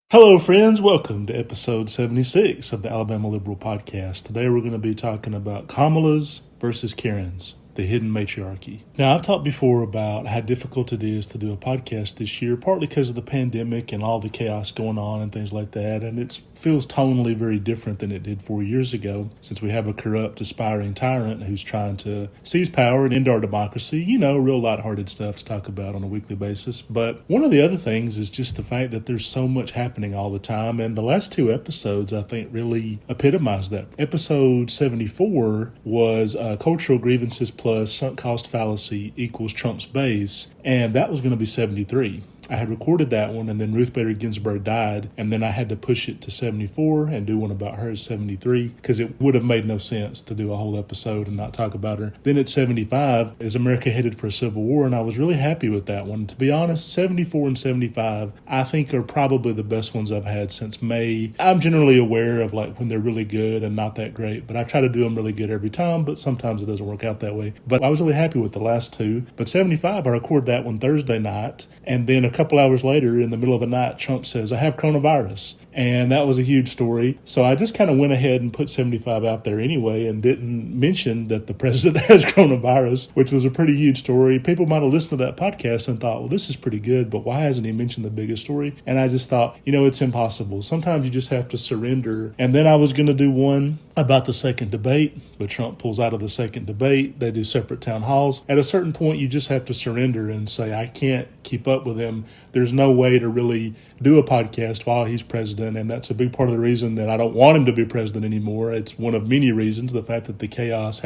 Hello, friends. Welcome to episode 76 of the Alabama Liberal Podcast. Today we're going to be talking about Kamalas versus Karens, the hidden matriarchy. Now, I've talked before about how difficult it is to do a podcast this year, partly because of the pandemic and all the chaos going on and things like that, and it feels tonally very different than it did 4 years ago, since we have a corrupt, aspiring tyrant who's trying to seize power and end our democracy. You know, real lighthearted stuff to talk about on a weekly basis. But one of the other things is just the fact that there's so much happening all the time, and the last two episodes, I think, really epitomized that. Episode 74 was Cultural Grievances plus Sunk Cost Fallacy equals Trump's base, and that was going to be 73. I had recorded that one, and then Ruth Bader Ginsburg died, and then I had to push it to 74 and do one about her at 73, because it would have made no sense to do a whole episode and not talk about her. Then at 75, is America headed for a civil war? And I was really happy with that one. To be honest, 74 and 75, I think are probably the best ones I've had since May. I'm generally aware of like when they're really good and not that great, but I try to do them really good every time, but sometimes it doesn't work out that way. But I was really happy with the last two. But 75, I recorded that one Thursday night, and then a couple hours later, in the middle of the night, Trump says, I have coronavirus. And that was a huge story. So I just kind of went ahead and put 75 out there anyway and didn't mention that the president has coronavirus, which was a pretty huge story. People might have listened to that podcast and thought, well, this is pretty good, but why hasn't he mentioned the biggest story? And I just thought, it's impossible. Sometimes you just have to surrender. And then I was going to do one about the second debate, but Trump pulls out of the second debate. They do separate town halls. At a certain point, you just have to surrender and say, I can't keep up with him. There's no way to really do a podcast while he's president, and that's a big part of the reason that I don't want him to be president anymore. It's one of many reasons, the fact that the chaos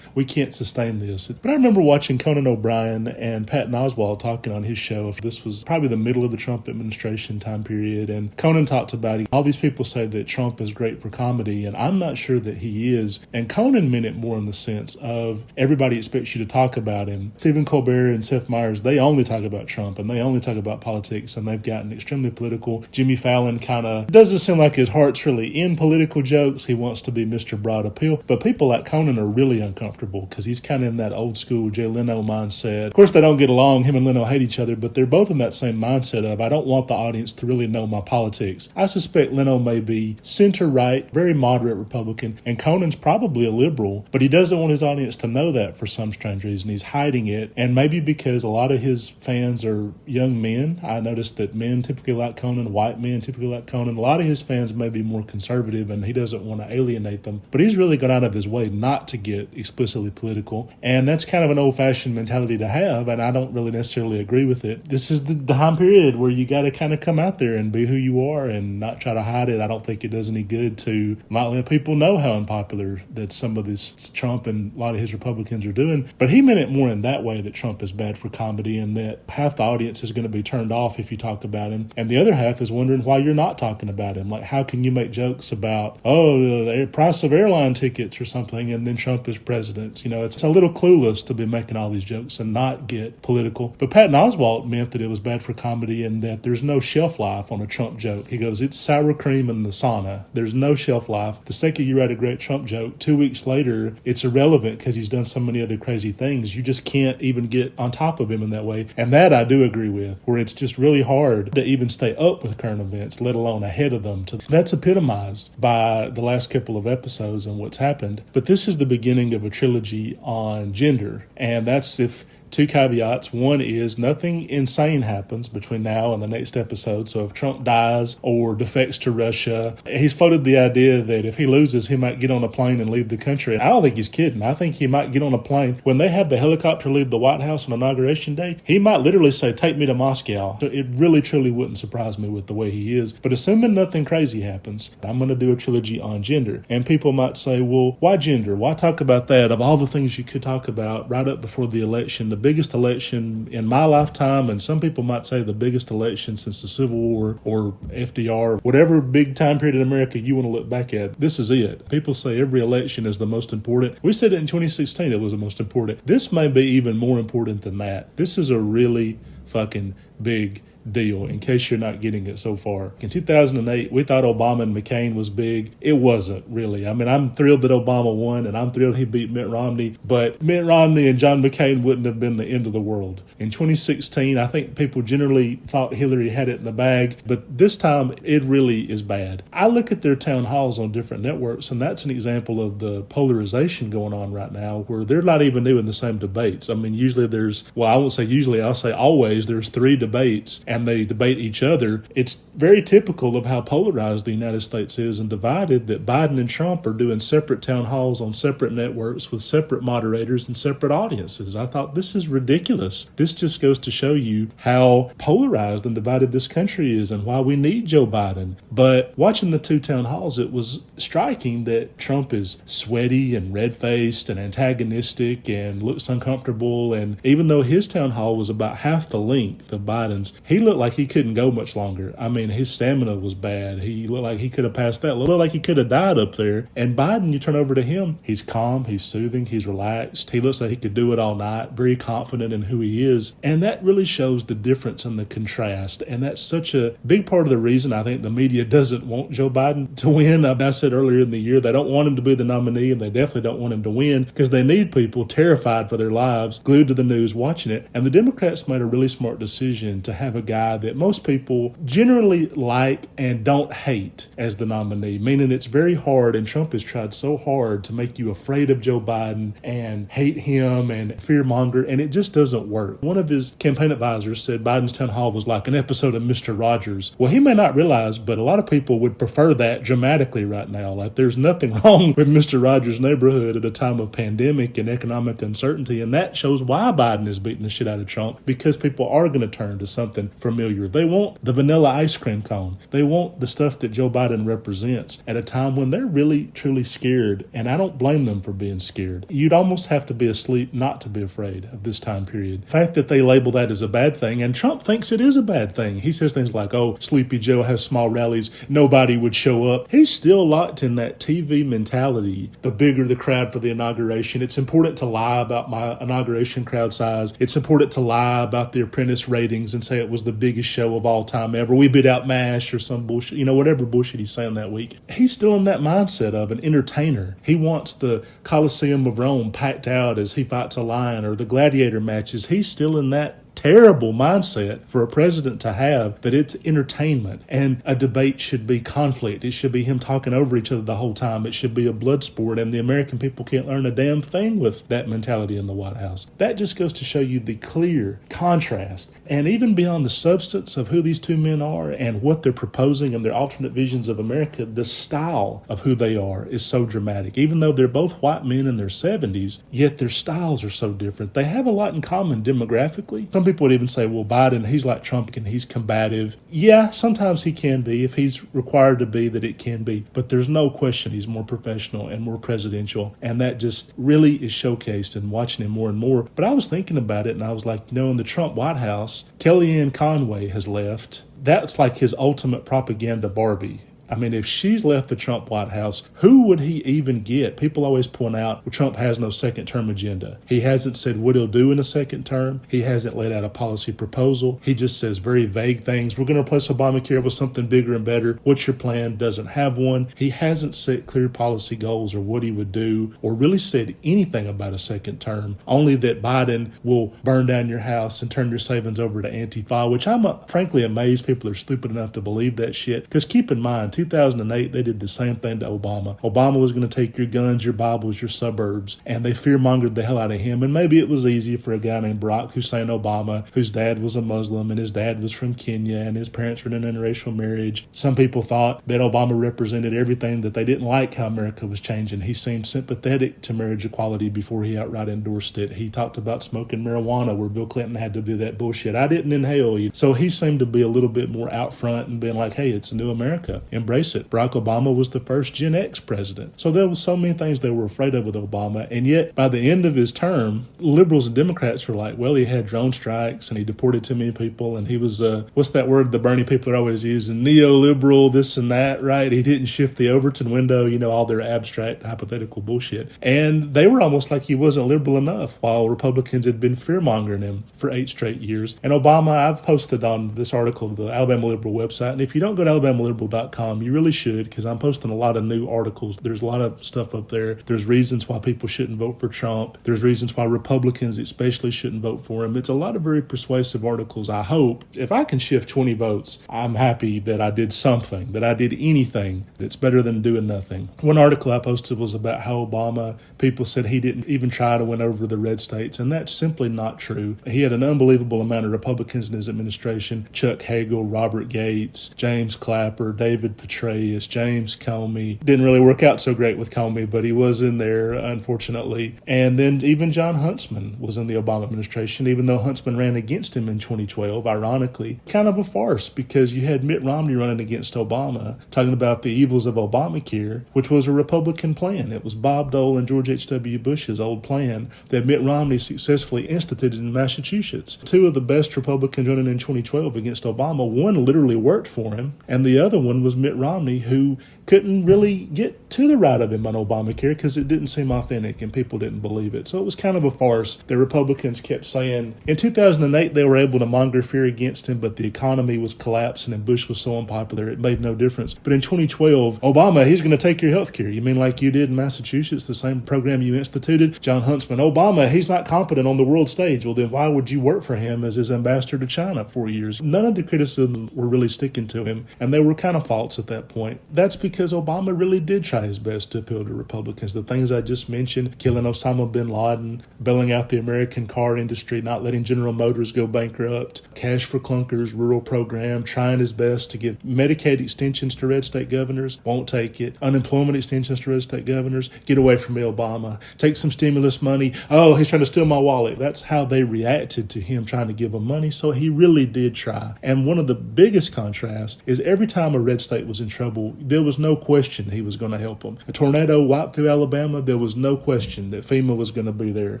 we can't sustain this. But I remember watching Conan O'Brien and Patton Oswalt talking on his show. This was probably the middle of the Trump administration time period, and Conan talked about it. All these people say that Trump is great for comedy, and I'm not sure that he is. And Conan meant it more in the sense of everybody expects you to talk about him. Stephen Colbert and Seth Meyers, they only talk about Trump, and they only talk about politics, and they've gotten extremely political. Jimmy Fallon kind of doesn't seem like his heart's really in political jokes. He wants to be Mr. Broad Appeal. But people like Conan are really uncomfortable because he's kind of in that old school Jay Leno mindset. Of course, they don't get along. Him and Leno hate each other, but they're both in that same mindset of, I don't want the audience to really know my politics. I suspect Leno may be center-right, very moderate Republican, and Conan's probably a liberal, but he doesn't want his audience to know that for some strange reason. He's hiding it, and maybe because a lot of his fans are young men. I noticed that men typically like Conan, white men typically like Conan. A lot of his fans may be more conservative, and he doesn't want to alienate them, but he's really gone out of his way not to get explicitly political, and that's kind of an old-fashioned mentality to have, and I don't really necessarily agree with it. This is the time period where you got to kind of come out there and be who you are and not try to hide it. I don't think it does any good to not let people know how unpopular that some of this Trump and a lot of his Republicans are doing, but he meant it more in that way, that Trump is bad for comedy and that half the audience is going to be turned off if you talk about him, and the other half is wondering why you're not talking about him. Like, how can you make jokes about, the price of airline tickets or something, and then Trump is president? It's a little clueless to be making all these jokes and not get political. But Patton Oswalt meant that it was bad for comedy and that there's no shelf life on a Trump joke. He goes, it's sour cream in the sauna. There's no shelf life. The second you write a great Trump joke, 2 weeks later, it's irrelevant because he's done so many other crazy things. You just can't even get on top of him in that way. And that I do agree with, where it's just really hard to even stay up with current events, let alone ahead of them. That's epitomized by the last couple of episodes and what's happened. But this is the beginning of a trilogy on gender, and that's if two caveats. One is nothing insane happens between now and the next episode. So if Trump dies or defects to Russia, he's floated the idea that if he loses, he might get on a plane and leave the country. I don't think he's kidding. I think he might get on a plane. When they have the helicopter leave the White House on Inauguration Day, he might literally say, take me to Moscow. So it really, truly wouldn't surprise me with the way he is. But assuming nothing crazy happens, I'm going to do a trilogy on gender. And people might say, well, why gender? Why talk about that? Of all the things you could talk about right up before the election, the biggest election in my lifetime, and some people might say the biggest election since the Civil War or FDR, whatever big time period in America you want to look back at, this is it. People say every election is the most important. We said it in 2016 it was the most important. This may be even more important than that. This is a really fucking big deal, in case you're not getting it so far. In 2008, we thought Obama and McCain was big. It wasn't really. I mean, I'm thrilled that Obama won, and I'm thrilled he beat Mitt Romney, but Mitt Romney and John McCain wouldn't have been the end of the world. In 2016, I think people generally thought Hillary had it in the bag, but this time it really is bad. I look at their town halls on different networks, and that's an example of the polarization going on right now, where they're not even doing the same debates. I mean, usually I won't say usually, I'll say always, there's 3 debates, and they debate each other. It's very typical of how polarized the United States is and divided, that Biden and Trump are doing separate town halls on separate networks with separate moderators and separate audiences. I thought, this is ridiculous. This just goes to show you how polarized and divided this country is and why we need Joe Biden. But watching the 2 town halls, it was striking that Trump is sweaty and red-faced and antagonistic and looks uncomfortable. And even though his town hall was about half the length of Biden's, he looked like he couldn't go much longer. I mean, his stamina was bad. He looked like he could have passed that. It looked like he could have died up there. And Biden, you turn over to him, he's calm, he's soothing, he's relaxed. He looks like he could do it all night, very confident in who he is. And that really shows the difference and the contrast. And that's such a big part of the reason I think the media doesn't want Joe Biden to win. I said earlier in the year, they don't want him to be the nominee, and they definitely don't want him to win, because they need people terrified for their lives, glued to the news, watching it. And the Democrats made a really smart decision to have a guy that most people generally like and don't hate as the nominee, meaning it's very hard, and Trump has tried so hard to make you afraid of Joe Biden and hate him and fearmonger, and it just doesn't work. One of his campaign advisors said Biden's town hall was like an episode of Mr. Rogers. Well, he may not realize, but a lot of people would prefer that dramatically right now. Like, there's nothing wrong with Mr. Rogers' neighborhood at a time of pandemic and economic uncertainty, and that shows why Biden is beating the shit out of Trump, because people are going to turn to something familiar. They want the vanilla ice cream cone. They want the stuff that Joe Biden represents at a time when they're really, truly scared, and I don't blame them for being scared. You'd almost have to be asleep not to be afraid of this time period. The fact that they label that as a bad thing, and Trump thinks it is a bad thing. He says things like, oh, Sleepy Joe has small rallies, nobody would show up. He's still locked in that TV mentality. The bigger the crowd for the inauguration, it's important to lie about my inauguration crowd size. It's important to lie about the Apprentice ratings and say it was the biggest show of all time ever. We beat out MASH or some bullshit, whatever bullshit he's saying that week. He's still in that mindset of an entertainer. He wants the Colosseum of Rome packed out as he fights a lion, or the gladiator matches. He's still in that terrible mindset for a president to have, that it's entertainment, and a debate should be conflict. It should be him talking over each other the whole time. It should be a blood sport, and the American people can't learn a damn thing with that mentality in the White House. That just goes to show you the clear contrast, and even beyond the substance of who these 2 men are and what they're proposing and their alternate visions of America, the style of who they are is so dramatic. Even though they're both white men in their 70s, yet their styles are so different. They have a lot in common demographically. Some people would even say, well, Biden, he's like Trump and he's combative. Yeah, sometimes he can be. If he's required to be, that it can be. But there's no question he's more professional and more presidential. And that just really is showcased in watching him more and more. But I was thinking about it, and I was like, in the Trump White House, Kellyanne Conway has left. That's like his ultimate propaganda Barbie. I mean, if she's left the Trump White House, who would he even get? People always point out, well, Trump has no second term agenda. He hasn't said what he'll do in a second term. He hasn't laid out a policy proposal. He just says very vague things. We're going to replace Obamacare with something bigger and better. What's your plan? Doesn't have one. He hasn't set clear policy goals or what he would do, or really said anything about a second term, only that Biden will burn down your house and turn your savings over to Antifa, which I'm frankly amazed people are stupid enough to believe that shit. Because keep in mind, 2008, they did the same thing to Obama. Obama was going to take your guns, your Bibles, your suburbs, and they fear-mongered the hell out of him. And maybe it was easy for a guy named Barack Hussein Obama, whose dad was a Muslim and his dad was from Kenya and his parents were in an interracial marriage. Some people thought that Obama represented everything, that they didn't like how America was changing. He seemed sympathetic to marriage equality before he outright endorsed it. He talked about smoking marijuana where Bill Clinton had to do that bullshit. I didn't inhale. So he seemed to be a little bit more out front and being like, hey, it's a new America. embrace it. Barack Obama was the first Gen X president. So there was so many things they were afraid of with Obama. And yet, by the end of his term, liberals and Democrats were like, well, he had drone strikes and he deported too many people. And he was, what's that word the Bernie people are always using? Neoliberal, this and that, right? He didn't shift the Overton window, all their abstract, hypothetical bullshit. And they were almost like he wasn't liberal enough, while Republicans had been fear-mongering him for 8 straight years. And Obama, I've posted on this article to the Alabama Liberal website. And if you don't go to alabamaliberal.com, you really should, because I'm posting a lot of new articles. There's a lot of stuff up there. There's reasons why people shouldn't vote for Trump. There's reasons why Republicans especially shouldn't vote for him. It's a lot of very persuasive articles. I hope if I can shift 20 votes, I'm happy that I did something, that I did anything that's better than doing nothing. One article I posted was about how Obama, people said he didn't even try to win over the red states, and that's simply not true. He had an unbelievable amount of Republicans in his administration: Chuck Hagel, Robert Gates, James Clapper, David Petraeus, James Comey. Didn't really work out so great with Comey, but he was in there, unfortunately. And then even John Huntsman was in the Obama administration, even though Huntsman ran against him in 2012, ironically. Kind of a farce, because you had Mitt Romney running against Obama, talking about the evils of Obamacare, which was a Republican plan. It was Bob Dole and George H.W. Bush's old plan that Mitt Romney successfully instituted in Massachusetts. 2 of the best Republicans running in 2012 against Obama, one literally worked for him, and the other one was Mitt Romney, who couldn't really get to the right of him on Obamacare because it didn't seem authentic and people didn't believe it. So it was kind of a farce. The Republicans kept saying in 2008 they were able to monger fear against him, but the economy was collapsing and Bush was so unpopular it made no difference. But in 2012, Obama, he's going to take your health care. You mean like you did in Massachusetts, the same program you instituted? John Huntsman, Obama, he's not competent on the world stage. Well, then why would you work for him as his ambassador to China for years? None of the criticisms were really sticking to him, and they were kind of false at that point. That's because Obama really did try his best to appeal to Republicans. The things I just mentioned, killing Osama bin Laden, bailing out the American car industry, not letting General Motors go bankrupt, cash for clunkers, rural program, trying his best to give Medicaid extensions to red state governors, won't take it. Unemployment extensions to red state governors, get away from me, Obama. Take some stimulus money. Oh, he's trying to steal my wallet. That's how they reacted to him trying to give them money. So he really did try. And one of the biggest contrasts is every time a red state was in trouble, there was no question he was going to help them. A tornado wiped through Alabama, there was no question that FEMA was going to be there.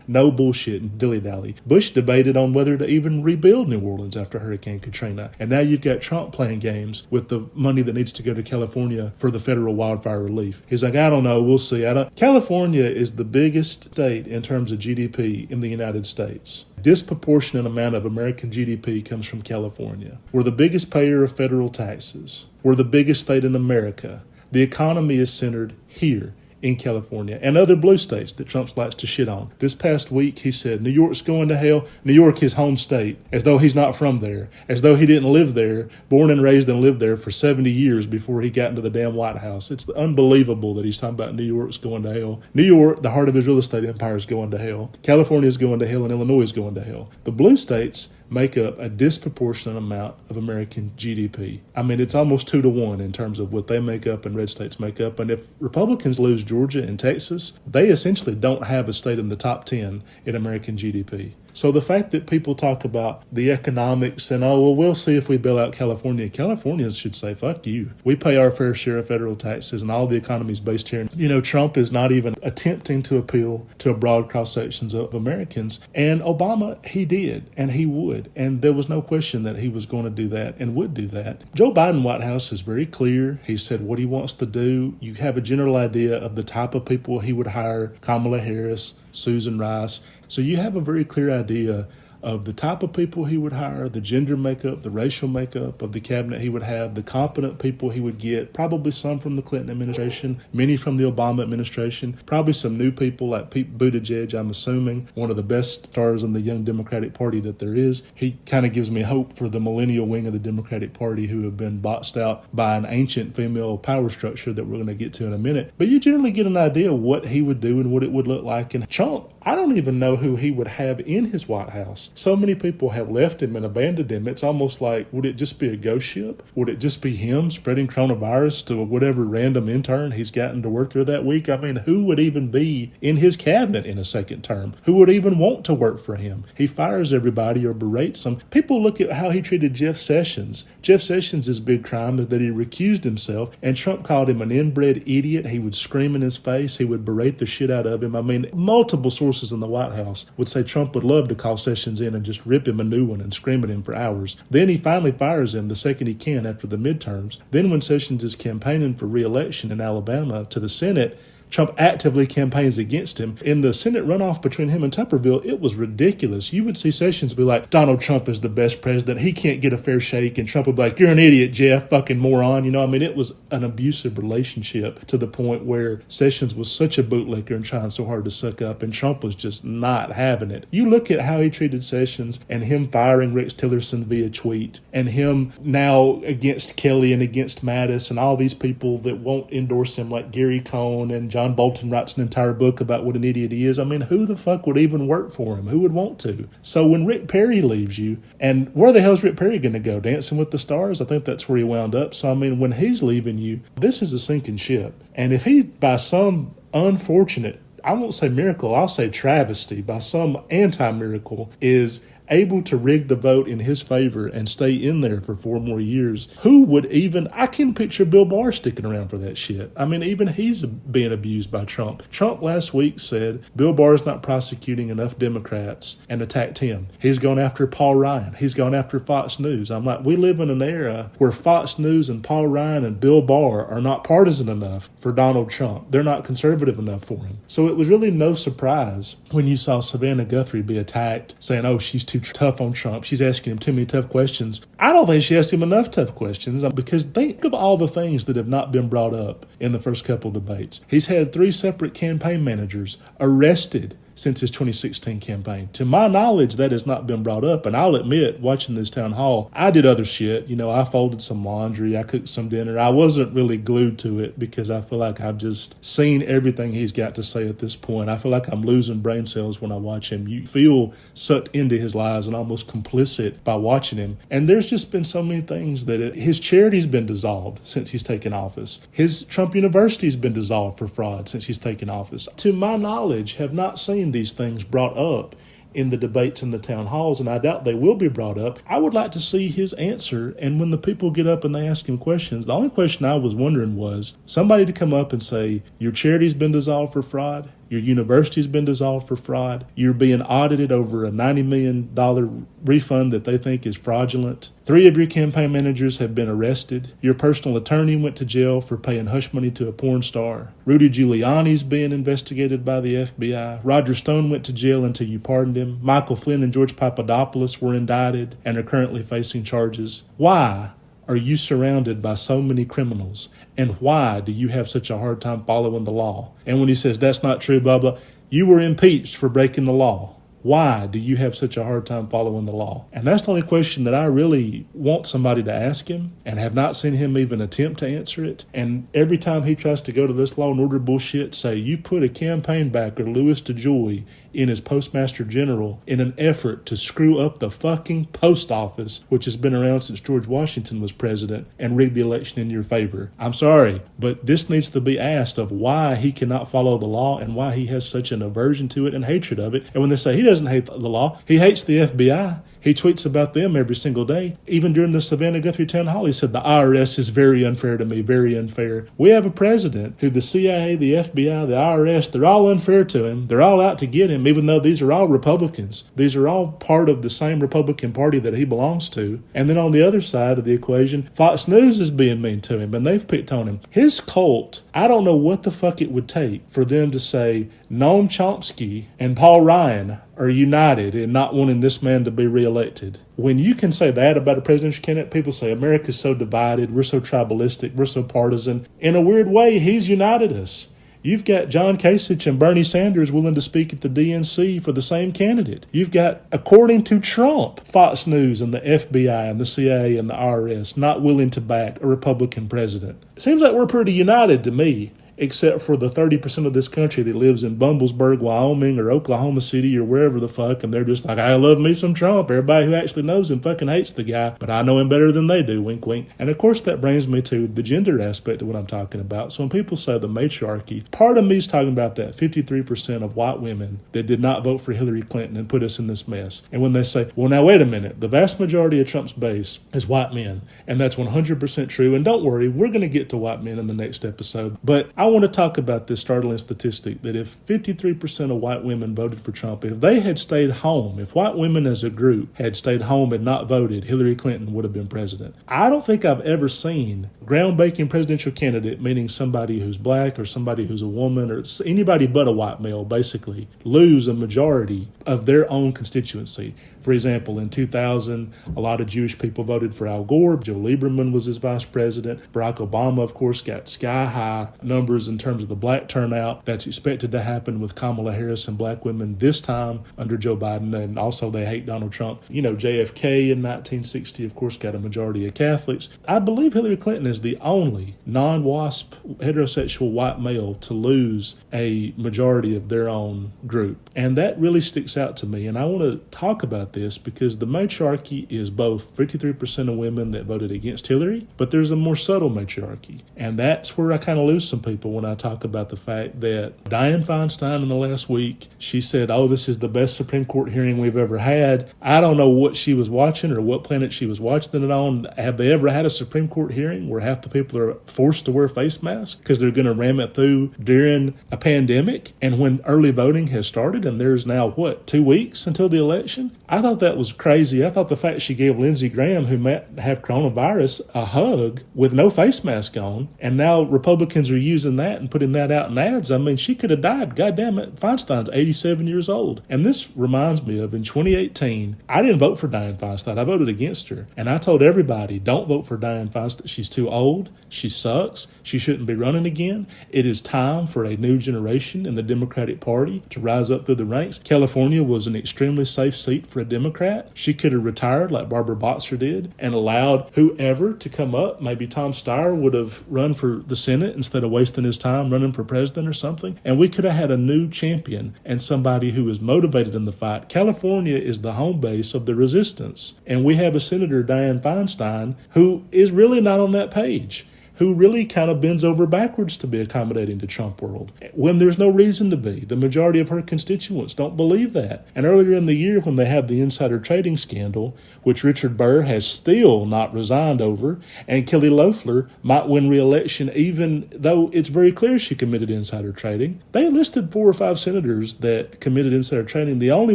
No bullshit and dilly-dally. Bush debated on whether to even rebuild New Orleans after Hurricane Katrina. And now you've got Trump playing games with the money that needs to go to California for the federal wildfire relief. He's like, I don't know, we'll see. California is the biggest state in terms of GDP in the United States. Disproportionate amount of American GDP comes from California. We're the biggest payer of federal taxes. We're the biggest state in America. The economy is centered here in California and other blue states that Trump likes to shit on. This past week, he said, New York's going to hell. New York, his home state, as though he's not from there, as though he didn't live there, born and raised and lived there for 70 years before he got into the damn White House. It's unbelievable that he's talking about New York's going to hell. New York, the heart of his real estate empire, is going to hell. California is going to hell, and Illinois is going to hell. The blue states make up a disproportionate amount of American GDP. I mean, it's almost 2-to-1 in terms of what they make up and red states make up. And if Republicans lose Georgia and Texas, they essentially don't have a state in the top 10 in American GDP. So the fact that people talk about the economics and, oh, well, we'll see if we bail out California. Californians should say, fuck you. We pay our fair share of federal taxes and all the economy is based here. Trump is not even attempting to appeal to a broad cross-sections of Americans. And Obama, he did, and he would. And there was no question that he was going to do that and would do that. Joe Biden White House is very clear. He said what he wants to do. You have a general idea of the type of people he would hire: Kamala Harris, Susan Rice. So you have a very clear idea of the type of people he would hire, the gender makeup, the racial makeup of the cabinet he would have, the competent people he would get, probably some from the Clinton administration, many from the Obama administration, probably some new people like Pete Buttigieg, I'm assuming, one of the best stars in the young Democratic Party that there is. He kind of gives me hope for the millennial wing of the Democratic Party who have been boxed out by an ancient female power structure that we're going to get to in a minute. But you generally get an idea of what he would do and what it would look like. And Trump, I don't even know who he would have in his White House. so many people have left him and abandoned him. It's almost like, would it just be a ghost ship? Would it just be him spreading coronavirus to whatever random intern he's gotten to work through that week? I mean, who would even be in his cabinet in a second term? Who would even want to work for him? He fires everybody or berates them. People look at how he treated Jeff Sessions. Jeff Sessions' big crime is that he recused himself, and Trump called him an inbred idiot. He would scream in his face. He would berate the shit out of him. I mean, multiple sources in the White House would say Trump would love to call Sessions in and just rip him a new one and scream at him for hours. Then he finally fires him the second he can after the midterms. Then when Sessions is campaigning for re-election in Alabama to the Senate, Trump actively campaigns against him. In the Senate runoff between him and Tupperville, it was ridiculous. You would see Sessions be like, Donald Trump is the best president. He can't get a fair shake. And Trump would be like, you're an idiot, Jeff, fucking moron. You know, I mean, it was an abusive relationship to the point where Sessions was such a bootlicker and trying so hard to suck up, and Trump was just not having it. You look at how he treated Sessions and him firing Rex Tillerson via tweet, and him now against Kelly and against Mattis and all these people that won't endorse him, like Gary Cohn and John Bolton writes an entire book about what an idiot he is. I mean, who the fuck would even work for him? Who would want to? So when Rick Perry leaves you, and where the hell's Rick Perry going to go? Dancing with the Stars? I think that's where he wound up. So, I mean, when he's leaving you, this is a sinking ship. And if he, by some unfortunate, I won't say miracle, I'll say travesty, by some anti-miracle, is able to rig the vote in his favor and stay in there for 4 more years, who would even, I can picture Bill Barr sticking around for that shit. I mean, even he's being abused by Trump. Trump last week said Bill Barr's not prosecuting enough Democrats and attacked him. He's gone after Paul Ryan. He's gone after Fox News. I'm like, we live in an era where Fox News and Paul Ryan and Bill Barr are not partisan enough for Donald Trump. They're not conservative enough for him. So it was really no surprise when you saw Savannah Guthrie be attacked, saying, oh, she's too tough on Trump. She's asking him too many tough questions. I don't think she asked him enough tough questions, because think of all the things that have not been brought up in the first couple of debates. He's had 3 separate campaign managers arrested since his 2016 campaign. To my knowledge, that has not been brought up. And I'll admit, watching this town hall, I did other shit. You know, I folded some laundry, I cooked some dinner. I wasn't really glued to it because I feel like I've just seen everything he's got to say at this point. I feel like I'm losing brain cells when I watch him. You feel sucked into his lies and almost complicit by watching him. And there's just been so many things that his charity's been dissolved since he's taken office. His Trump University's been dissolved for fraud since he's taken office. To my knowledge, have not seen these things brought up in the debates in the town halls, and I doubt they will be brought up. I would like to see his answer, and when the people get up and they ask him questions, the only question I was wondering was somebody to come up and say, your charity's been dissolved for fraud, your university's been dissolved for fraud, you're being audited over a $90 million refund that they think is fraudulent, 3 of your campaign managers have been arrested, your personal attorney went to jail for paying hush money to a porn star, Rudy Giuliani's being investigated by the FBI, Roger Stone went to jail until you pardoned him, Michael Flynn and George Papadopoulos were indicted and are currently facing charges. Why are you surrounded by so many criminals? And why do you have such a hard time following the law? And when he says that's not true, blah, blah, you were impeached for breaking the law. Why do you have such a hard time following the law? And that's the only question that I really want somebody to ask him, and have not seen him even attempt to answer it. And every time he tries to go to this law and order bullshit, say, you put a campaign backer, Louis DeJoy, in as Postmaster General in an effort to screw up the fucking post office, which has been around since George Washington was president, and rig the election in your favor. I'm sorry, but this needs to be asked of why he cannot follow the law and why he has such an aversion to it and hatred of it. And when they say he doesn't hate the law, he hates the FBI. He tweets about them every single day. Even during the Savannah Guthrie town hall, he said the IRS is very unfair to me, very unfair. We have a president who the CIA, the FBI, the IRS, they're all unfair to him. They're all out to get him, even though these are all Republicans. These are all part of the same Republican Party that he belongs to. And then on the other side of the equation, Fox News is being mean to him, and they've picked on him. His cult, I don't know what the fuck it would take for them to say Noam Chomsky and Paul Ryan are united in not wanting this man to be reelected. When you can say that about a presidential candidate, people say America's so divided, we're so tribalistic, we're so partisan. In a weird way, he's united us. You've got John Kasich and Bernie Sanders willing to speak at the DNC for the same candidate. You've got, according to Trump, Fox News and the FBI and the CIA and the IRS not willing to back a Republican president. It seems like we're pretty united to me. except for the 30% of this country that lives in Bumblesburg, Wyoming, or Oklahoma City, or wherever the fuck, and they're just like, I love me some Trump. Everybody who actually knows him fucking hates the guy, but I know him better than they do, wink, wink. And of course, that brings me to the gender aspect of what I'm talking about. So when people say the matriarchy, part of me is talking about that 53% of white women that did not vote for Hillary Clinton and put us in this mess. And when they say, well, now wait a minute, the vast majority of Trump's base is white men, and that's 100% true. And don't worry, we're going to get to white men in the next episode. But I want to talk about this startling statistic that if 53% of white women voted for Trump, if they had stayed home, if white women as a group had stayed home and not voted, Hillary Clinton would have been president. I don't think I've ever seen groundbreaking presidential candidate, meaning somebody who's black or somebody who's a woman or anybody but a white male, basically, lose a majority of their own constituency. For example, in 2000, a lot of Jewish people voted for Al Gore. Joe Lieberman was his vice president. Barack Obama, of course, got sky-high numbers in terms of the black turnout. That's expected to happen with Kamala Harris and black women this time under Joe Biden. And also, they hate Donald Trump. You know, JFK in 1960, of course, got a majority of Catholics. I believe Hillary Clinton is the only non-WASP heterosexual white male to lose a majority of their own group. And that really sticks out to me. And I want to talk about this because the matriarchy is both 53% of women that voted against Hillary, but there's a more subtle matriarchy. And that's where I kind of lose some people when I talk about the fact that Dianne Feinstein in the last week, she said, oh, this is the best Supreme Court hearing we've ever had. I don't know what she was watching or what planet she was watching it on. Have they ever had a Supreme Court hearing where half the people are forced to wear face masks because they're going to ram it through during a pandemic and when early voting has started and there's now, 2 weeks until the election? I thought that was crazy. I thought the fact she gave Lindsey Graham, who might have coronavirus, a hug with no face mask on, and now Republicans are using that and putting that out in ads. I mean, she could have died. God damn it. Feinstein's 87 years old. And this reminds me of in 2018, I didn't vote for Dianne Feinstein. I voted against her. And I told everybody, don't vote for Dianne Feinstein. She's too old. She sucks. She shouldn't be running again. It is time for a new generation in the Democratic Party to rise up through the ranks. California was an extremely safe seat for a Democrat. She could have retired like Barbara Boxer did and allowed whoever to come up. Maybe Tom Steyer would have run for the Senate instead of wasting his time running for president or something. And we could have had a new champion and somebody who is motivated in the fight. California is the home base of the resistance. And we have a Senator, Dianne Feinstein, who is really not on that page, who really kind of bends over backwards to be accommodating to Trump world when there's no reason to be. The majority of her constituents don't believe that. And earlier in the year when they had the insider trading scandal, which Richard Burr has still not resigned over, and Kelly Loeffler might win re-election even though it's very clear she committed insider trading, they listed 4 or 5 senators that committed insider trading. The only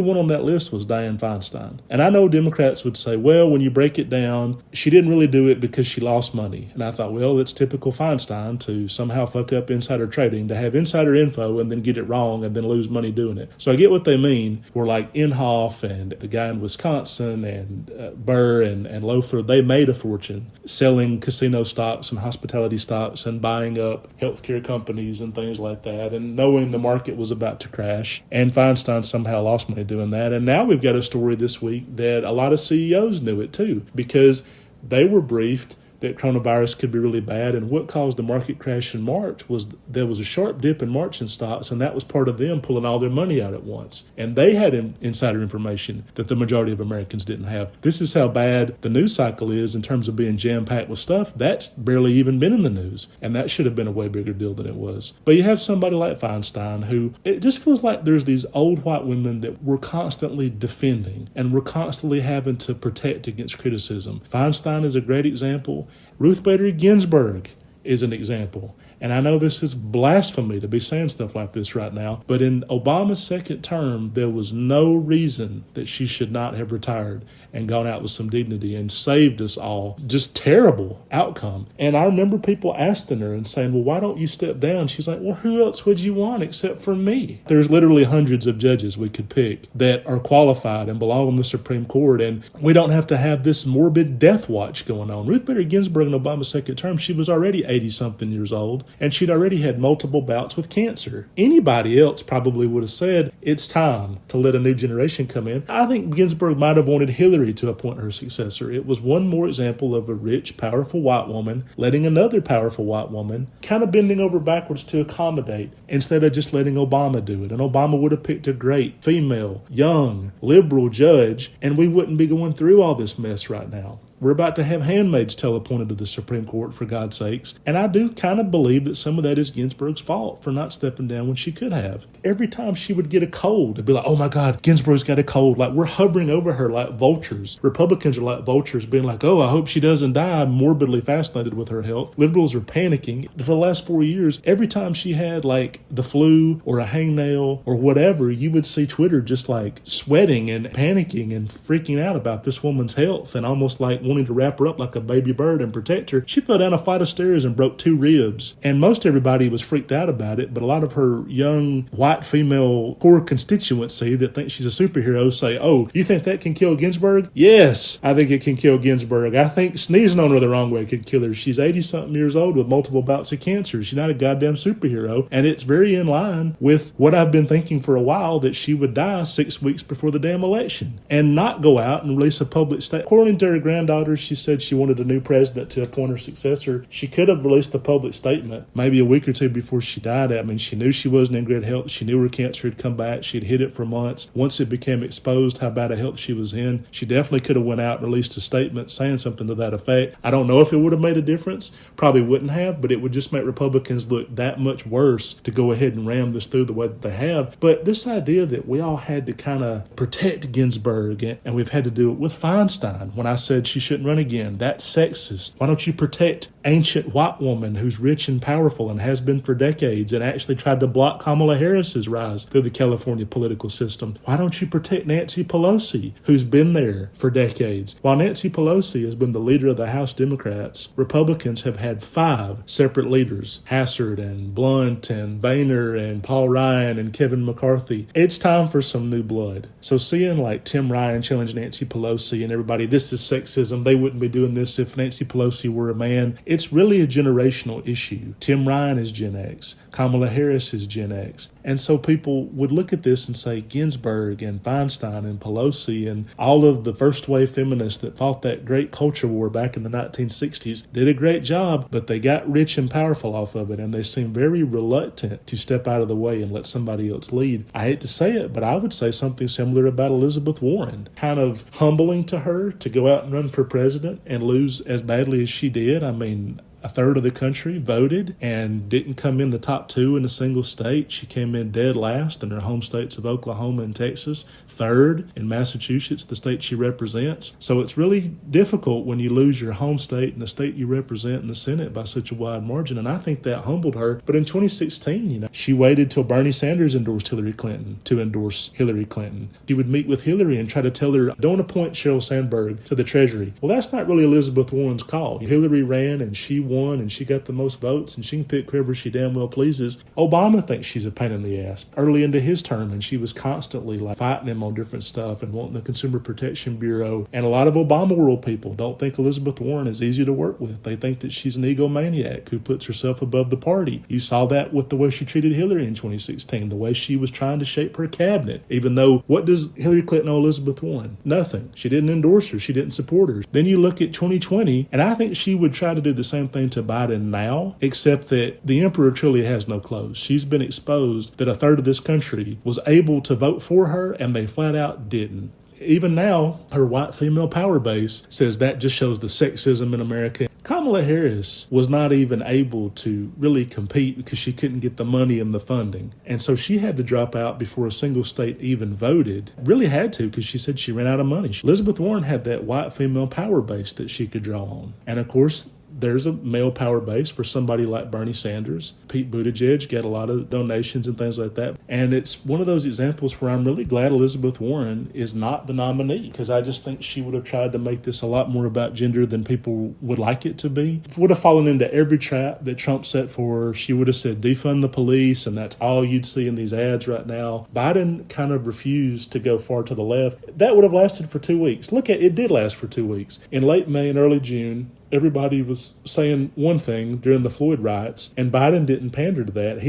one on that list was Dianne Feinstein. And I know Democrats would say, well, when you break it down, she didn't really do it because she lost money. And I thought, well, it's typical Feinstein to somehow fuck up insider trading, to have insider info and then get it wrong and then lose money doing it. So I get what they mean. We're like Inhofe and the guy in Wisconsin and Burr and Loeffler, they made a fortune selling casino stocks and hospitality stocks and buying up healthcare companies and things like that and knowing the market was about to crash. And Feinstein somehow lost money doing that. And now we've got a story this week that a lot of CEOs knew it too because they were briefed that coronavirus could be really bad. And what caused the market crash in March was there was a sharp dip in March in stocks, and that was part of them pulling all their money out at once. And they had insider information that the majority of Americans didn't have. This is how bad the news cycle is in terms of being jam-packed with stuff. That's barely even been in the news, and that should have been a way bigger deal than it was. But you have somebody like Feinstein who, it just feels like there's these old white women that we're constantly defending, and we're constantly having to protect against criticism. Feinstein is a great example. Ruth Bader Ginsburg is an example. And I know this is blasphemy to be saying stuff like this right now, but in Obama's second term, there was no reason that she should not have retired and gone out with some dignity and saved us all. Just terrible outcome. And I remember people asking her and saying, well, why don't you step down? She's like, well, who else would you want except for me? There's literally hundreds of judges we could pick that are qualified and belong on the Supreme Court, and we don't have to have this morbid death watch going on. Ruth Bader Ginsburg in Obama's second term, she was already 80-something years old, and she'd already had multiple bouts with cancer. Anybody else probably would have said, it's time to let a new generation come in. I think Ginsburg might have wanted Hillary Hillary to appoint her successor. It was one more example of a rich, powerful white woman letting another powerful white woman kind of bending over backwards to accommodate instead of just letting Obama do it. And Obama would have picked a great, female, young, liberal judge, and we wouldn't be going through all this mess right now. We're about to have handmaids teleappointed to the Supreme Court, for God's sakes. And I do kind of believe that some of that is Ginsburg's fault for not stepping down when she could have. Every time she would get a cold, it'd be like, oh my God, Ginsburg's got a cold. Like, we're hovering over her like vultures. Republicans are like vultures, being like, oh, I hope she doesn't die. I'm morbidly fascinated with her health. Liberals are panicking. For the last 4 years, every time she had like the flu or a hangnail or whatever, you would see Twitter just like sweating and panicking and freaking out about this woman's health and almost like wanting to wrap her up like a baby bird and protect her. She fell down a flight of stairs and broke 2 ribs. And most everybody was freaked out about it, but a lot of her young white female core constituency that thinks she's a superhero say, oh, you think that can kill Ginsburg? Yes, I think it can kill Ginsburg. I think sneezing on her the wrong way could kill her. She's 80-something years old with multiple bouts of cancer. She's not a goddamn superhero. And it's very in line with what I've been thinking for a while, that she would die 6 weeks before the damn election and not go out and release a public statement. According to her granddaughter, she said she wanted a new president to appoint her successor. She could have released the public statement maybe a week or two before she died. I mean, she knew she wasn't in good health. She knew her cancer had come back. She'd hid it for months. Once it became exposed how bad a health she was in, she definitely could have went out and released a statement saying something to that effect. I don't know if it would have made a difference. Probably wouldn't have, but it would just make Republicans look that much worse to go ahead and ram this through the way that they have. But this idea that we all had to kind of protect Ginsburg, and we've had to do it with Feinstein when I said she shouldn't run again. That's sexist. Why don't you protect ancient white woman who's rich and powerful and has been for decades and actually tried to block Kamala Harris's rise through the California political system? Why don't you protect Nancy Pelosi, who's been there for decades? While Nancy Pelosi has been the leader of the House Democrats, Republicans have had 5 separate leaders, Hassard and Blunt and Boehner and Paul Ryan and Kevin McCarthy. It's time for some new blood. So seeing like Tim Ryan challenge Nancy Pelosi and everybody, this is sexism, they wouldn't be doing this if Nancy Pelosi were a man. It's really a generational issue. Tim Ryan is Gen X. Kamala Harris is Gen X. And so people would look at this and say Ginsburg and Feinstein and Pelosi and all of the first wave feminists that fought that great culture war back in the 1960s did a great job, but they got rich and powerful off of it, and they seem very reluctant to step out of the way and let somebody else lead. I hate to say it, but I would say something similar about Elizabeth Warren. Kind of humbling to her to go out and run for president and lose as badly as she did. I mean, a third of the country voted and didn't come in the top 2 in a single state. She came in dead last in her home states of Oklahoma and Texas, 3rd in Massachusetts, the state she represents. So it's really difficult when you lose your home state and the state you represent in the Senate by such a wide margin. And I think that humbled her. But in 2016, she waited till Bernie Sanders endorsed Hillary Clinton to endorse Hillary Clinton. She would meet with Hillary and try to tell her, don't appoint Sheryl Sandberg to the Treasury. Well, that's not really Elizabeth Warren's call. Hillary ran and she won and she got the most votes and she can pick whoever she damn well pleases. Obama thinks she's a pain in the ass early into his term, and she was constantly like fighting him on different stuff and wanting the Consumer Protection Bureau. And a lot of Obama world people don't think Elizabeth Warren is easy to work with. They think that she's an egomaniac who puts herself above the party. You saw that with the way she treated Hillary in 2016, the way she was trying to shape her cabinet, even though what does Hillary Clinton owe Elizabeth Warren? Nothing. She didn't endorse her. She didn't support her. Then you look at 2020, and I think she would try to do the same thing to Biden now, except that the emperor truly has no clothes. She's been exposed that a third of this country was able to vote for her and they flat out didn't. Even now, her white female power base says that just shows the sexism in America. Kamala Harris was not even able to really compete because she couldn't get the money and the funding. And so she had to drop out before a single state even voted. Really had to, because she said she ran out of money. Elizabeth Warren had that white female power base that she could draw on. And of course, there's a male power base for somebody like Bernie Sanders. Pete Buttigieg got a lot of donations and things like that. And it's one of those examples where I'm really glad Elizabeth Warren is not the nominee, because I just think she would have tried to make this a lot more about gender than people would like it to be. Would have fallen into every trap that Trump set for her. She would have said defund the police, and that's all you'd see in these ads right now. Biden kind of refused to go far to the left. That would have lasted for 2 weeks. Look, it did last for 2 weeks. In late May and early June, everybody was saying one thing during the Floyd riots, and Biden didn't pander to that.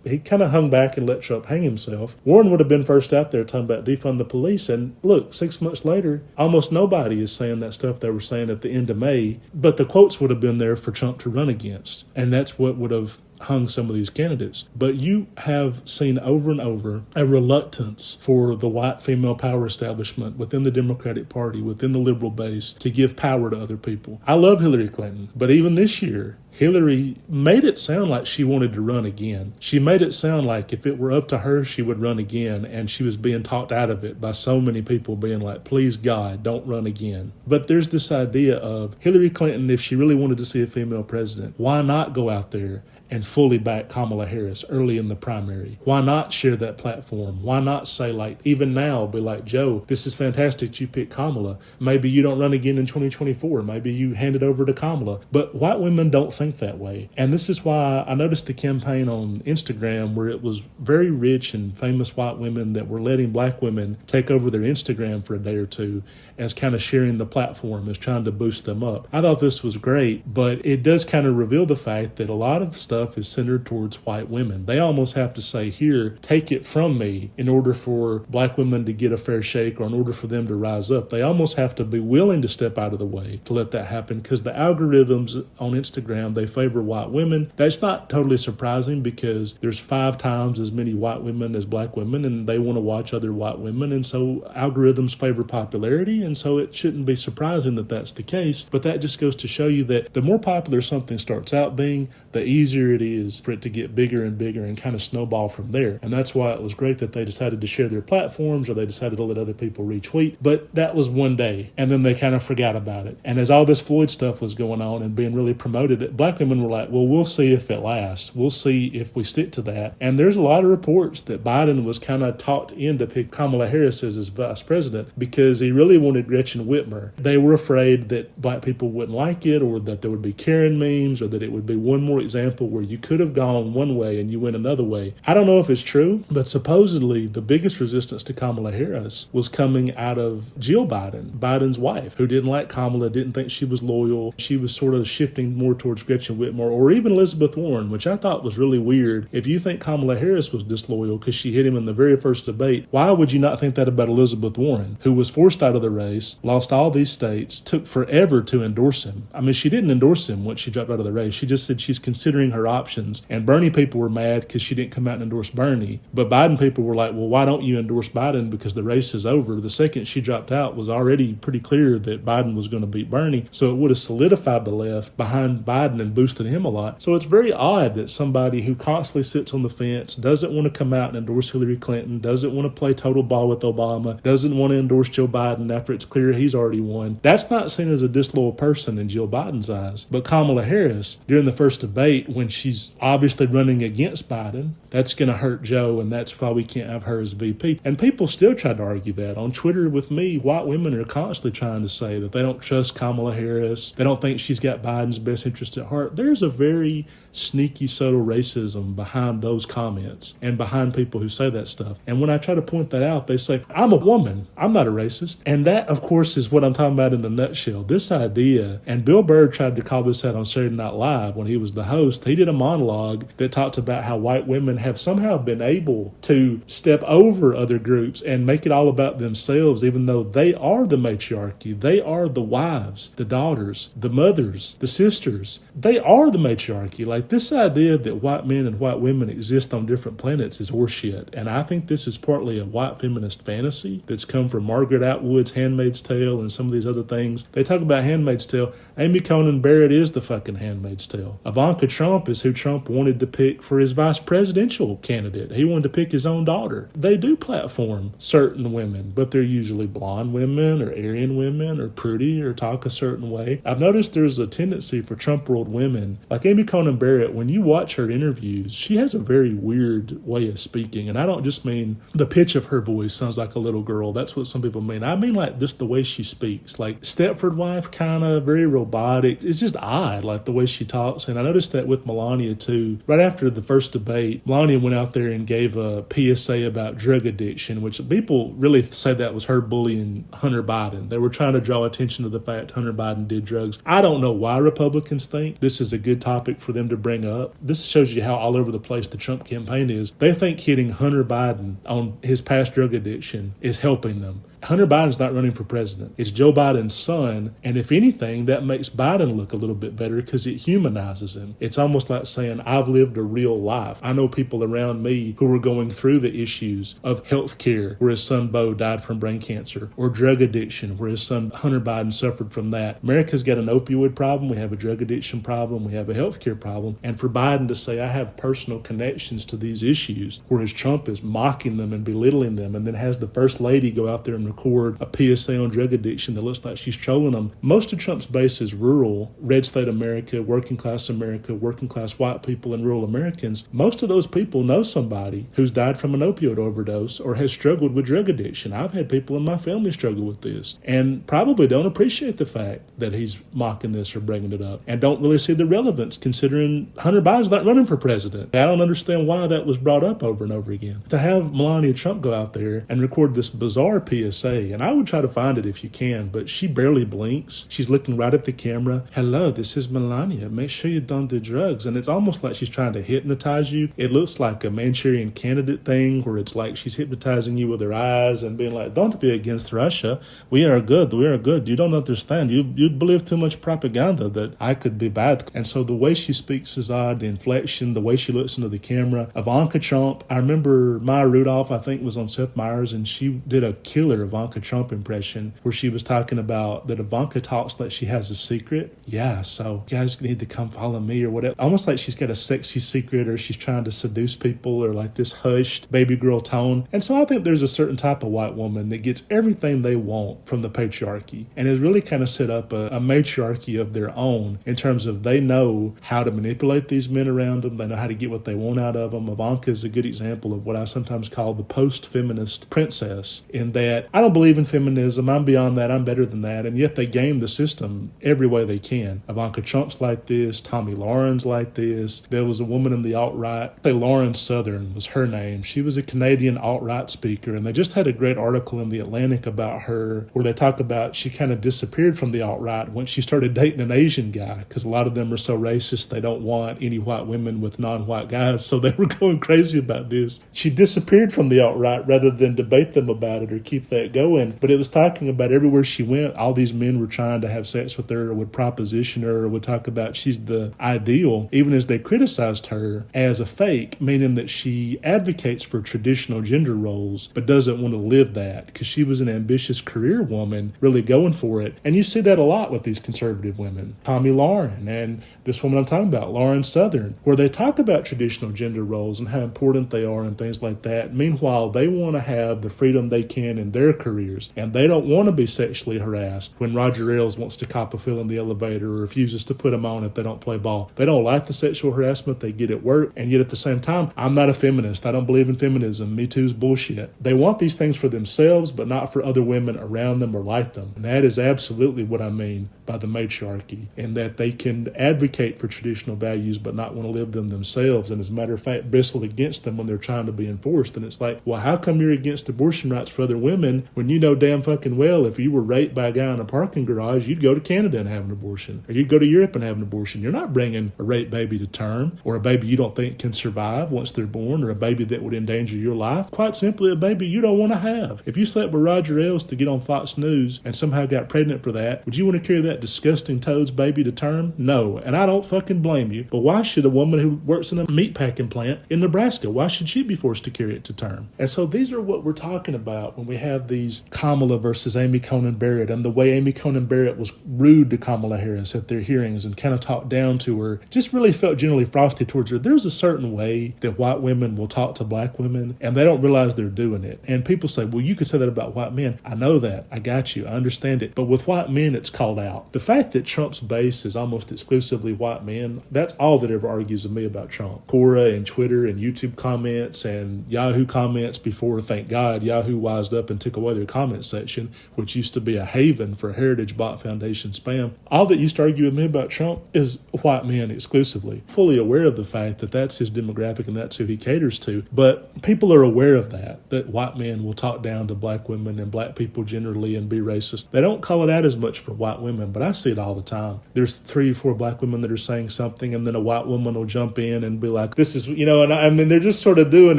He kind of hung back and let Trump hang himself. Warren would have been first out there talking about defund the police. And look, 6 months later, almost nobody is saying that stuff they were saying at the end of May. But the quotes would have been there for Trump to run against. And that's what would have hung some of these candidates. But you have seen over and over a reluctance for the white female power establishment within the Democratic Party, within the liberal base, to give power to other people. I love Hillary Clinton, but even this year, Hillary made it sound like she wanted to run again. She made it sound like if it were up to her, she would run again, and she was being talked out of it by so many people being like, please God, don't run again. But there's this idea of Hillary Clinton, if she really wanted to see a female president, why not go out there and fully back Kamala Harris early in the primary? Why not share that platform? Why not say, like, even now, be like, Joe, this is fantastic you picked Kamala. Maybe you don't run again in 2024. Maybe you hand it over to Kamala. But white women don't think that way. And this is why I noticed the campaign on Instagram where it was very rich and famous white women that were letting black women take over their Instagram for a day or two as kind of sharing the platform, as trying to boost them up. I thought this was great, but it does kind of reveal the fact that a lot of stuff is centered towards white women. They almost have to say, here, take it from me in order for black women to get a fair shake or in order for them to rise up. They almost have to be willing to step out of the way to let that happen because the algorithms on Instagram, they favor white women. That's not totally surprising because there's 5 times as many white women as black women and they want to watch other white women. And so algorithms favor popularity. And so it shouldn't be surprising that that's the case. But that just goes to show you that the more popular something starts out being, the easier it is for it to get bigger and bigger and kind of snowball from there. And that's why it was great that they decided to share their platforms or they decided to let other people retweet. But that was one day. And then they kind of forgot about it. And as all this Floyd stuff was going on and being really promoted, black women were like, well, we'll see if it lasts. We'll see if we stick to that. And there's a lot of reports that Biden was kind of talked in to pick Kamala Harris as his vice president because he really wanted Gretchen Whitmer. They were afraid that black people wouldn't like it or that there would be Karen memes or that it would be one more example where you could have gone one way and you went another way. I don't know if it's true, but supposedly the biggest resistance to Kamala Harris was coming out of Jill Biden, Biden's wife, who didn't like Kamala, didn't think she was loyal. She was sort of shifting more towards Gretchen Whitmer or even Elizabeth Warren, which I thought was really weird. If you think Kamala Harris was disloyal because she hit him in the very first debate, why would you not think that about Elizabeth Warren, who was forced out of the race, lost all these states, took forever to endorse him? I mean, she didn't endorse him once she dropped out of the race. She just said she's considering her options. And Bernie people were mad because she didn't come out and endorse Bernie. But Biden people were like, well, why don't you endorse Biden because the race is over? The second she dropped out was already pretty clear that Biden was going to beat Bernie. So it would have solidified the left behind Biden and boosted him a lot. So it's very odd that somebody who constantly sits on the fence, doesn't want to come out and endorse Hillary Clinton, doesn't want to play total ball with Obama, doesn't want to endorse Joe Biden after it's clear he's already won. That's not seen as a disloyal person in Jill Biden's eyes. But Kamala Harris, during the first debate, when she's obviously running against Biden, that's going to hurt Joe, and that's why we can't have her as VP. And people still try to argue that. On Twitter with me, white women are constantly trying to say that they don't trust Kamala Harris. They don't think she's got Biden's best interest at heart. There's a very sneaky, subtle racism behind those comments and behind people who say that stuff. And when I try to point that out, they say, I'm a woman. I'm not a racist. And that, of course, is what I'm talking about in a nutshell. This idea, and Bill Burr tried to call this out on Saturday Night Live when he was the host. He did a monologue that talked about how white women have somehow been able to step over other groups and make it all about themselves, even though they are the matriarchy. They are the wives, the daughters, the mothers, the sisters. They are the matriarchy. Like, this idea that white men and white women exist on different planets is horseshit. And I think this is partly a white feminist fantasy that's come from Margaret Atwood's Handmaid's Tale and some of these other things. They talk about Handmaid's Tale. Amy Coney Barrett is the fucking Handmaid's Tale. Ivanka Trump is who Trump wanted to pick for his vice presidential candidate. He wanted to pick his own daughter. They do platform certain women, but they're usually blonde women or Aryan women or pretty or talk a certain way. I've noticed there's a tendency for Trump world women, like Amy Coney Barrett, when you watch her interviews, she has a very weird way of speaking. And I don't just mean the pitch of her voice sounds like a little girl. That's what some people mean. I mean like just the way she speaks. Like Stepford wife, kind of very robotic. It's just odd, like the way she talks. And I noticed that with Melania Melania too. Right after the first debate, Melania went out there and gave a PSA about drug addiction, which people really say that was her bullying Hunter Biden. They were trying to draw attention to the fact Hunter Biden did drugs. I don't know why Republicans think this is a good topic for them to bring up. This shows you how all over the place the Trump campaign is. They think hitting Hunter Biden on his past drug addiction is helping them. Hunter Biden's not running for president. It's Joe Biden's son. And if anything, that makes Biden look a little bit better because it humanizes him. It's almost like saying, I've lived a real life. I know people around me who are going through the issues of health care, where his son Beau died from brain cancer, or drug addiction, where his son Hunter Biden suffered from that. America's got an opioid problem. We have a drug addiction problem. We have a health care problem. And for Biden to say, I have personal connections to these issues, whereas Trump is mocking them and belittling them, and then has the first lady go out there and record a PSA on drug addiction that looks like she's trolling them. Most of Trump's base is rural, red state America, working class white people, and rural Americans. Most of those people know somebody who's died from an opioid overdose or has struggled with drug addiction. I've had people in my family struggle with this and probably don't appreciate the fact that he's mocking this or bringing it up and don't really see the relevance considering Hunter Biden's not running for president. I don't understand why that was brought up over and over again. To have Melania Trump go out there and record this bizarre PSA, and I would try to find it if you can, but she barely blinks. She's looking right at the camera. Hello, this is Melania. Make sure you don't do drugs. And it's almost like she's trying to hypnotize you. It looks like a Manchurian Candidate thing where it's like she's hypnotizing you with her eyes and being like, don't be against Russia. We are good. We are good. You don't understand. You believe too much propaganda that I could be bad. And so the way she speaks is odd, the inflection, the way she looks into the camera. Ivanka Trump, I remember Maya Rudolph, I think, was on Seth Meyers, and she did a killer Ivanka Trump impression where she was talking about that Ivanka talks like she has a secret. Yeah, so you guys need to come follow me or whatever. Almost like she's got a sexy secret or she's trying to seduce people or like this hushed baby girl tone. And so I think there's a certain type of white woman that gets everything they want from the patriarchy and has really kind of set up a matriarchy of their own in terms of they know how to manipulate these men around them. They know how to get what they want out of them. Ivanka is a good example of what I sometimes call the post-feminist princess, in that I don't believe in feminism. I'm beyond that. I'm better than that. And yet they game the system every way they can. Ivanka Trump's like this. Tomi Lahren's like this. There was a woman in the alt-right. Lauren Southern was her name. She was a Canadian alt-right speaker. And they just had a great article in The Atlantic about her where they talk about she kind of disappeared from the alt-right when she started dating an Asian guy because a lot of them are so racist they don't want any white women with non-white guys. So they were going crazy about this. She disappeared from the alt-right rather than debate them about it or keep that going. But it was talking about everywhere she went, all these men were trying to have sex with her or would proposition her or would talk about she's the ideal, even as they criticized her as a fake, meaning that she advocates for traditional gender roles but doesn't want to live that because she was an ambitious career woman really going for it. And you see that a lot with these conservative women. Tomi Lahren and this woman I'm talking about, Lauren Southern, where they talk about traditional gender roles and how important they are and things like that. Meanwhile, they want to have the freedom they can in their careers, and they don't want to be sexually harassed when Roger Ailes wants to cop a fill in the elevator or refuses to put them on if they don't play ball. They don't like the sexual harassment they get at work, and yet at the same time, I'm not a feminist. I don't believe in feminism. Me Too's bullshit. They want these things for themselves, but not for other women around them or like them. And that is absolutely what I mean by the matriarchy, in that they can advocate for traditional values but not want to live them themselves, and as a matter of fact, bristle against them when they're trying to be enforced. And it's like, well, how come you're against abortion rights for other women when you know damn fucking well if you were raped by a guy in a parking garage, you'd go to Canada and have an abortion, or you'd go to Europe and have an abortion. You're not bringing a rape baby to term, or a baby you don't think can survive once they're born, or a baby that would endanger your life. Quite simply, a baby you don't want to have. If you slept with Roger Ailes to get on Fox News and somehow got pregnant for that, would you want to carry that disgusting toad's baby to term? No, and I don't fucking blame you. But why should a woman who works in a meatpacking plant in Nebraska, why should she be forced to carry it to term? And so these are what we're talking about when we have these Kamala versus Amy Coney Barrett, and the way Amy Coney Barrett was rude to Kamala Harris at their hearings and kind of talked down to her, just really felt generally frosty towards her. There's a certain way that white women will talk to black women, and they don't realize they're doing it. And people say, well, you could say that about white men. I know that. I got you. I understand it. But with white men, it's called out. The fact that Trump's base is almost exclusively white men, that's all that ever argues with me about Trump. Quora and Twitter and YouTube comments and Yahoo comments before, thank God, Yahoo wised up and took away their comment section, which used to be a haven for Heritage Bot Foundation spam. All that used to argue with me about Trump is white men exclusively. Fully aware of the fact that that's his demographic and that's who he caters to. But people are aware of that white men will talk down to black women and black people generally and be racist. They don't call it out as much for white women, but I see it all the time. There's 3 or 4 black women that are saying something, and then a white woman will jump in and be like, this is, and I mean, they're just sort of doing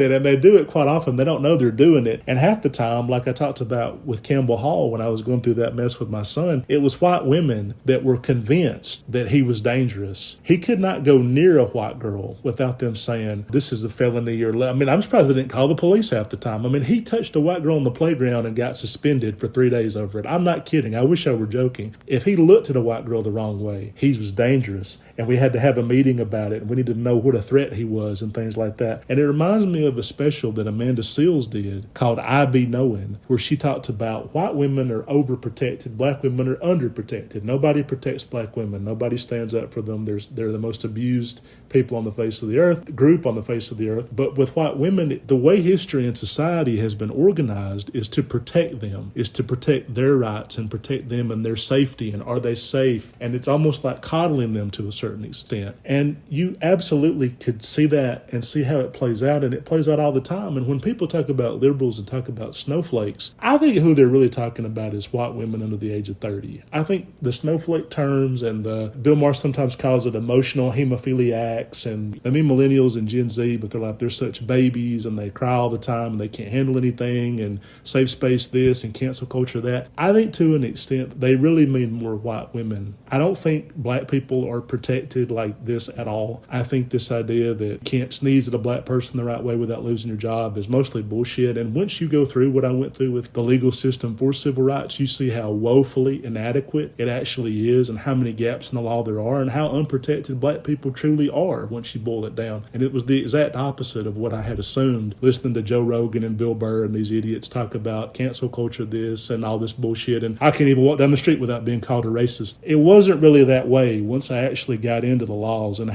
it, and they do it quite often. They don't know they're doing it. And half the time, like I talked about with Campbell Hall when I was going through that mess with my son, it was white women that were convinced that he was dangerous. He could not go near a white girl without them saying, this is a felony. I mean, I'm surprised they didn't call the police half the time. I mean, he touched a white girl on the playground and got suspended for 3 days over it. I'm not kidding. I wish I were joking. If he looked at a white girl the wrong way, he was dangerous. And we had to have a meeting about it. And we needed to know what a threat he was and things like that. And it reminds me of a special that Amanda Seales did called I Be Knowing, where she talked about white women are overprotected, black women are underprotected. Nobody protects black women. Nobody stands up for them. They're the most abused people on the face of the earth, group on the face of the earth. But with white women, the way history and society has been organized is to protect them, is to protect their rights and protect them and their safety. And are they safe? And it's almost like coddling them to a certain extent. And you absolutely could see that and see how it plays out. And it plays out all the time. And when people talk about liberals and talk about snowflakes, I think who they're really talking about is white women under the age of 30. I think the snowflake terms and Bill Maher sometimes calls it emotional hemophiliacs, and I mean millennials and Gen Z, but they're such babies and they cry all the time and they can't handle anything and safe space this and cancel culture that. I think to an extent they really mean more white women. I don't think black people are protected like this at all. I think this idea that you can't sneeze at a black person the right way without losing your job is mostly bullshit. And once you go through what I went through with the legal system for civil rights, you see how woefully inadequate it actually is and how many gaps in the law there are and how unprotected black people truly are once you boil it down. And it was the exact opposite of what I had assumed listening to Joe Rogan and Bill Burr and these idiots talk about cancel culture this and all this bullshit, and I can't even walk down the street without being called a racist. It wasn't really that way once I actually got into the laws and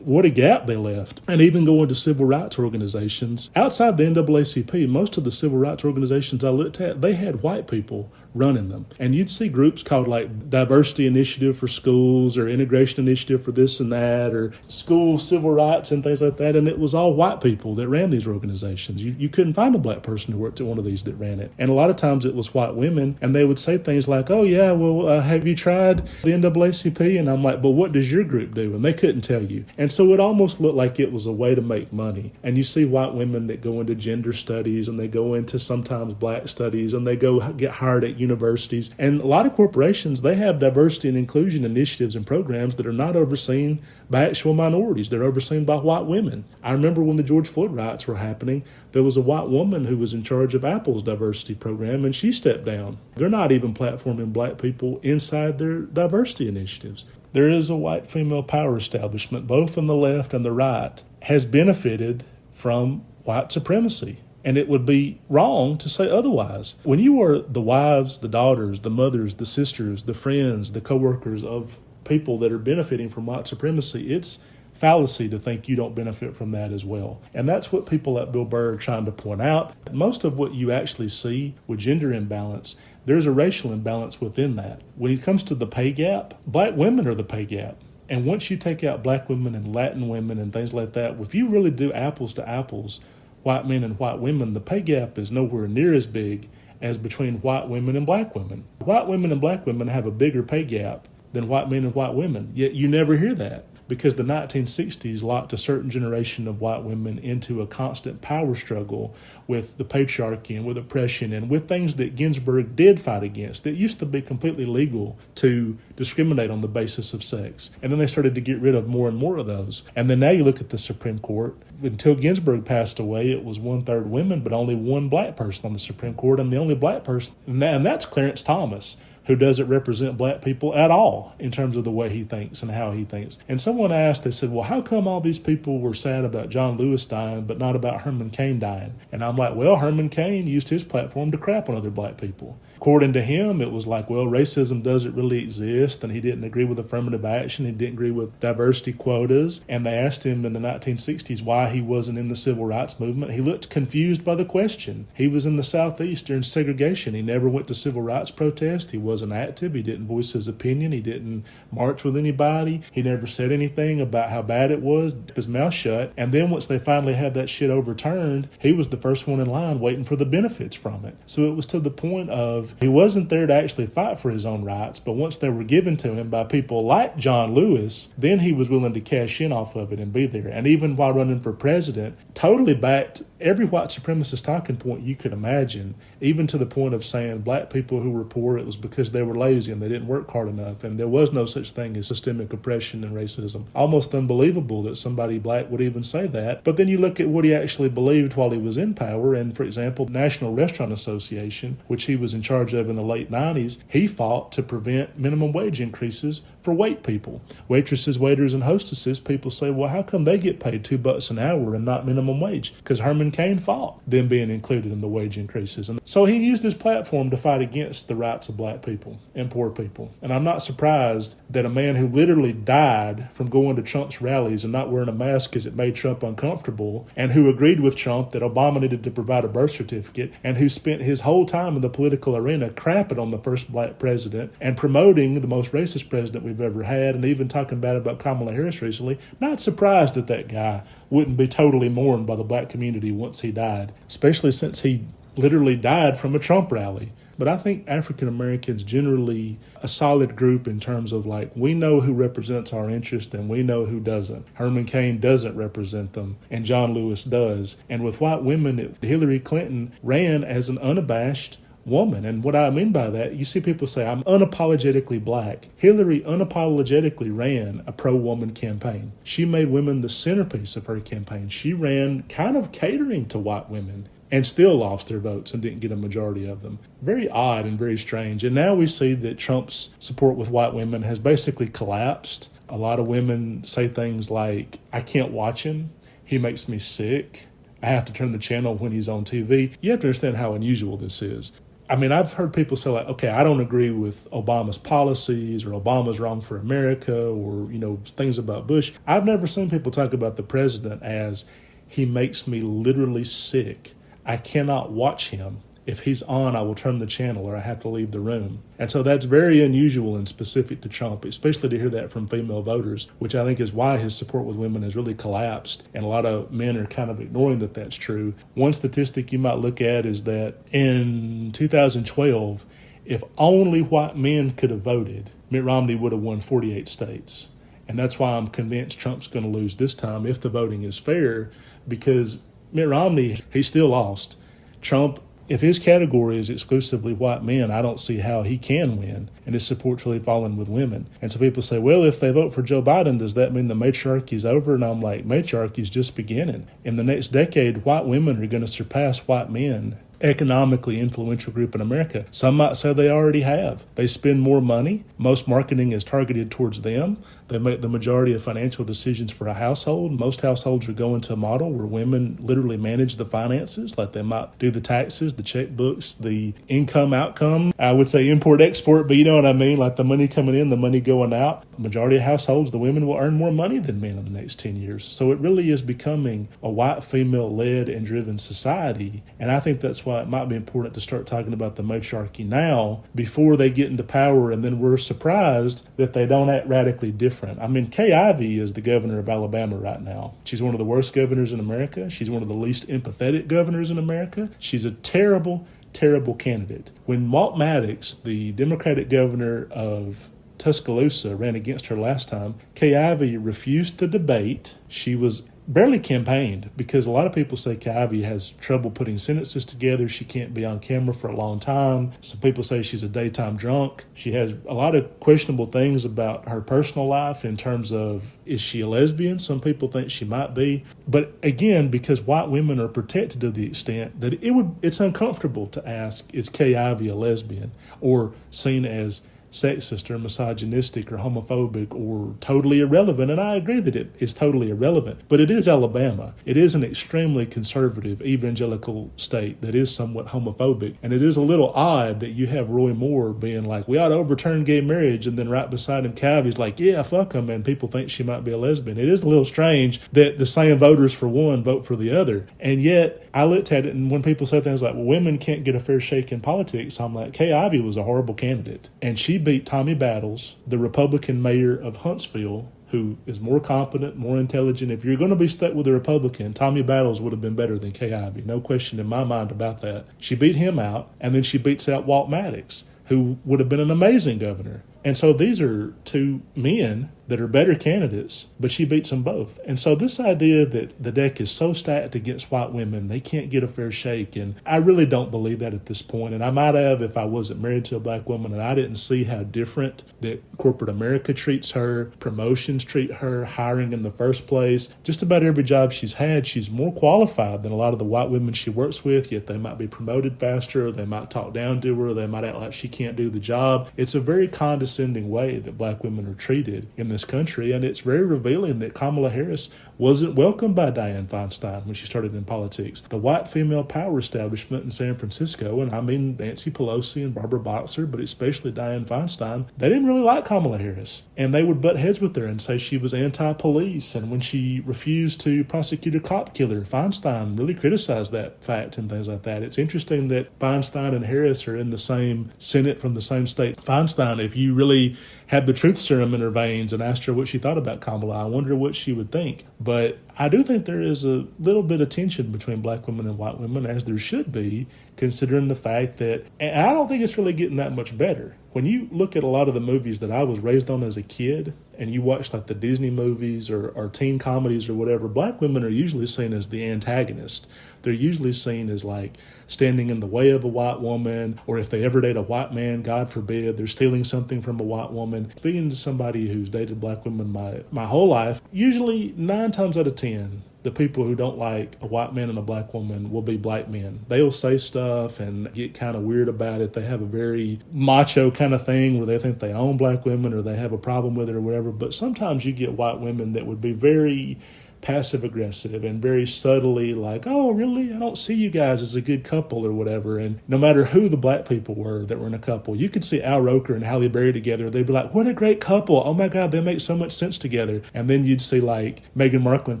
what a gap they left. And even going to civil rights organizations outside the NAACP, most of the civil rights organizations I looked at, they had white people running them. And you'd see groups called like Diversity Initiative for Schools or Integration Initiative for this and that or School Civil Rights and things like that. And it was all white people that ran these organizations. You couldn't find a black person who worked at one of these that ran it. And a lot of times it was white women, and they would say things like, oh yeah, well, have you tried the NAACP? And I'm like, but what does your group do? And they couldn't tell you. And so it almost looked like it was a way to make money. And you see white women that go into gender studies and they go into sometimes black studies and they go get hired at universities. And a lot of corporations, they have diversity and inclusion initiatives and programs that are not overseen by actual minorities. They're overseen by white women. I remember when the George Floyd riots were happening, there was a white woman who was in charge of Apple's diversity program, and she stepped down. They're not even platforming black people inside their diversity initiatives. There is a white female power establishment, both on the left and the right, has benefited from white supremacy. And it would be wrong to say otherwise. When you are the wives, the daughters, the mothers, the sisters, the friends, the coworkers of people that are benefiting from white supremacy, it's fallacy to think you don't benefit from that as well. And that's what people like Bill Burr are trying to point out. Most of what you actually see with gender imbalance, there's a racial imbalance within that. When it comes to the pay gap, black women are the pay gap. And once you take out black women and Latin women and things like that, if you really do apples to apples, white men and white women, the pay gap is nowhere near as big as between white women and black women. White women and black women have a bigger pay gap than white men and white women, yet you never hear that because the 1960s locked a certain generation of white women into a constant power struggle with the patriarchy and with oppression and with things that Ginsburg did fight against. It used to be completely legal to discriminate on the basis of sex. And then they started to get rid of more and more of those. And then now you look at the Supreme Court. Until Ginsburg passed away, it was 1/3 women, but only one black person on the Supreme Court. And the only black person, and that's Clarence Thomas, who doesn't represent black people at all in terms of the way he thinks and how he thinks. And someone asked, they said, well, how come all these people were sad about John Lewis dying, but not about Herman Cain dying? And I'm like, well, Herman Cain used his platform to crap on other black people. according to him, it was like, well, racism doesn't really exist, and he didn't agree with affirmative action. He didn't agree with diversity quotas. And they asked him in the 1960s why he wasn't in the civil rights movement. He looked confused by the question. He was in the Southeast during segregation. He never went to civil rights protests. He wasn't active. He didn't voice his opinion. He didn't march with anybody. He never said anything about how bad it was. Kept his mouth shut. And then once they finally had that shit overturned, he was the first one in line waiting for the benefits from it. So it was to the point of he wasn't there to actually fight for his own rights, but once they were given to him by people like John Lewis, then he was willing to cash in off of it and be there. And even while running for president, totally backed every white supremacist talking point you could imagine, even to the point of saying black people who were poor, it was because they were lazy and they didn't work hard enough, and there was no such thing as systemic oppression and racism. Almost unbelievable that somebody black would even say that. But then you look at what he actually believed while he was in power, and for example, the National Restaurant Association, which he was in charge of in the late 90s, he fought to prevent minimum wage increases for white people. Waitresses, waiters, and hostesses, people say, well, how come they get paid $2 an hour and not minimum wage? Because Herman Cain fought them being included in the wage increases. And so he used his platform to fight against the rights of black people and poor people. And I'm not surprised that a man who literally died from going to Trump's rallies and not wearing a mask because it made Trump uncomfortable, and who agreed with Trump that Obama needed to provide a birth certificate, and who spent his whole time in the political arena crapping on the first black president and promoting the most racist president we've ever had, and even talking bad about Kamala Harris recently, not surprised that that guy wouldn't be totally mourned by the black community once he died, especially since he literally died from a Trump rally. But I think African Americans generally a solid group in terms of like, we know who represents our interest and we know who doesn't. Herman Cain doesn't represent them and John Lewis does. And with white women, Hillary Clinton ran as an unabashed woman. And what I mean by that, you see people say, I'm unapologetically black. Hillary unapologetically ran a pro-woman campaign. She made women the centerpiece of her campaign. She ran kind of catering to white women and still lost their votes and didn't get a majority of them. Very odd and very strange. And now we see that Trump's support with white women has basically collapsed. A lot of women say things like, I can't watch him. He makes me sick. I have to turn the channel when he's on TV. You have to understand how unusual this is. I mean, I've heard people say like, okay, I don't agree with Obama's policies or Obama's wrong for America or, things about Bush. I've never seen people talk about the president as he makes me literally sick. I cannot watch him. If he's on, I will turn the channel or I have to leave the room. And so that's very unusual and specific to Trump, especially to hear that from female voters, which I think is why his support with women has really collapsed. And a lot of men are kind of ignoring that that's true. One statistic you might look at is that in 2012, if only white men could have voted, Mitt Romney would have won 48 states. And that's why I'm convinced Trump's going to lose this time if the voting is fair, because Mitt Romney, he still lost. Trump, if his category is exclusively white men, I don't see how he can win, and his support's really fallen with women. And so people say, well, if they vote for Joe Biden, does that mean the matriarchy's over? And I'm like, matriarchy's just beginning. In the next decade, white women are going to surpass white men, economically influential group in America. Some might say they already have. They spend more money. Most marketing is targeted towards them. They make the majority of financial decisions for a household. Most households are going to a model where women literally manage the finances, like they might do the taxes, the checkbooks, the income outcome. I would say import export, but you know what I mean? Like the money coming in, the money going out. Majority of households, the women will earn more money than men in the next 10 years. So it really is becoming a white female-led and driven society. And I think that's why it might be important to start talking about the matriarchy now before they get into power, and then we're surprised that they don't act radically different. I mean, Kay Ivey is the governor of Alabama right now. She's one of the worst governors in America. She's one of the least empathetic governors in America. She's a terrible, terrible candidate. When Walt Maddox, the Democratic governor of Tuscaloosa, ran against her last time, Kay Ivey refused to debate. She was barely campaigned because a lot of people say Kay Ivey has trouble putting sentences together. She can't be on camera for a long time. Some people say she's a daytime drunk. She has a lot of questionable things about her personal life in terms of, is she a lesbian? Some people think she might be. But again, because white women are protected to the extent that it's uncomfortable to ask, is Kay Ivey a lesbian or seen as sexist or misogynistic or homophobic or totally irrelevant. And I agree that it is totally irrelevant. But it is Alabama. It is an extremely conservative evangelical state that is somewhat homophobic. And it is a little odd that you have Roy Moore being like, we ought to overturn gay marriage. And then right beside him, Calvi's like, yeah, fuck them. And people think she might be a lesbian. It is a little strange that the same voters for one vote for the other. And yet I looked at it, and when people say things like, well, women can't get a fair shake in politics, I'm like, Kay Ivey was a horrible candidate. And she beat Tommy Battles, the Republican mayor of Huntsville, who is more competent, more intelligent. If you're going to be stuck with a Republican, Tommy Battles would have been better than Kay Ivey. No question in my mind about that. She beat him out, and then she beats out Walt Maddox, who would have been an amazing governor. And so these are two men that are better candidates, but she beats them both. And so this idea that the deck is so stacked against white women, they can't get a fair shake. And I really don't believe that at this point. And I might have if I wasn't married to a black woman and I didn't see how different that corporate America treats her, promotions treat her, hiring in the first place. Just about every job she's had, she's more qualified than a lot of the white women she works with, yet they might be promoted faster, they might talk down to her, they might act like she can't do the job. It's a very condescending way that black women are treated in this country, and it's very revealing that Kamala Harris wasn't welcomed by Dianne Feinstein when she started in politics. The white female power establishment in San Francisco, and I mean Nancy Pelosi and Barbara Boxer, but especially Dianne Feinstein, they didn't really like Kamala Harris, and they would butt heads with her and say she was anti-police, and when she refused to prosecute a cop killer, Feinstein really criticized that fact and things like that. It's interesting that Feinstein and Harris are in the same Senate from the same state. Feinstein, if you really had the truth serum in her veins and asked her what she thought about Kamala, I wonder what she would think. But I do think there is a little bit of tension between black women and white women, as there should be, considering the fact that, and I don't think it's really getting that much better. When you look at a lot of the movies that I was raised on as a kid, and you watch like the Disney movies or teen comedies or whatever, black women are usually seen as the antagonist. They're usually seen as like standing in the way of a white woman, or if they ever date a white man, God forbid, they're stealing something from a white woman. Speaking to somebody who's dated black women my whole life, usually 9 times out of 10, the people who don't like a white man and a black woman will be black men. They'll say stuff and get kind of weird about it. They have a very macho kind of thing where they think they own black women or they have a problem with it or whatever. But sometimes you get white women that would be very passive aggressive and very subtly like, oh, really? I don't see you guys as a good couple or whatever. And no matter who the black people were that were in a couple, you could see Al Roker and Halle Berry together. They'd be like, what a great couple. Oh my God, they make so much sense together. And then you'd see like Meghan Markle and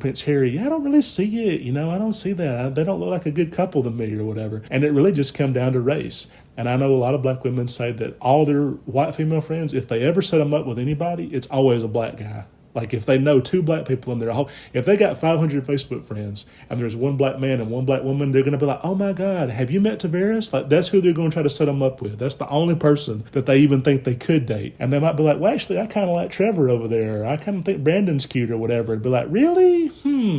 Prince Harry. Yeah, I don't really see it. I don't see that. They don't look like a good couple to me or whatever. And it really just come down to race. And I know a lot of black women say that all their white female friends, if they ever set them up with anybody, it's always a black guy. Like if they know 2 black people in their whole, if they got 500 Facebook friends and there's 1 black man and 1 black woman, they're going to be like, oh my God, have you met Tavares? Like that's who they're going to try to set them up with. That's the only person that they even think they could date. And they might be like, well, actually, I kind of like Trevor over there. I kind of think Brandon's cute or whatever. And be like, really?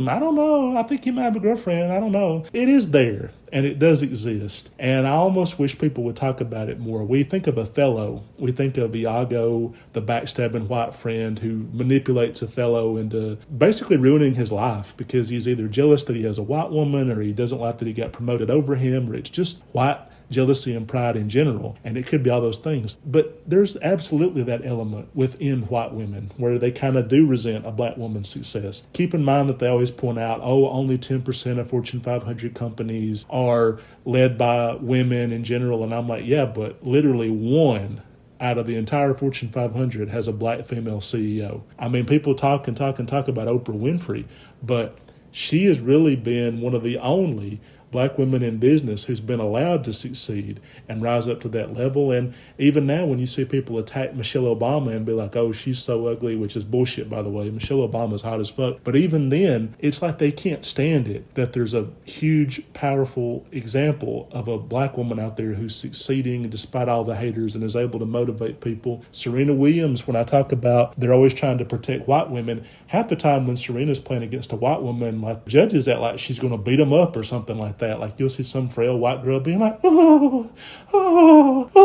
I don't know. I think he might have a girlfriend. I don't know. It is there. And it does exist. And I almost wish people would talk about it more. We think of Othello. We think of Iago, the backstabbing white friend who manipulates Othello into basically ruining his life because he's either jealous that he has a white woman or he doesn't like that he got promoted over him, or it's just white jealousy and pride in general, and it could be all those things. But there's absolutely that element within white women where they kind of do resent a black woman's success. Keep in mind that they always point out, oh, only 10% of Fortune 500 companies are led by women in general, and I'm like, yeah, but literally 1 out of the entire Fortune 500 has a black female CEO. I mean, people talk about Oprah Winfrey, but she has really been one of the only black women in business who's been allowed to succeed and rise up to that level. And even now when you see people attack Michelle Obama and be like, oh, she's so ugly, which is bullshit, by the way. Michelle Obama's hot as fuck. But even then, it's like they can't stand it that there's a huge, powerful example of a black woman out there who's succeeding despite all the haters and is able to motivate people. Serena Williams, when I talk about they're always trying to protect white women, half the time when Serena's playing against a white woman, like judges act like she's going to beat them up or something like that. Like you'll see some frail white girl being like, oh,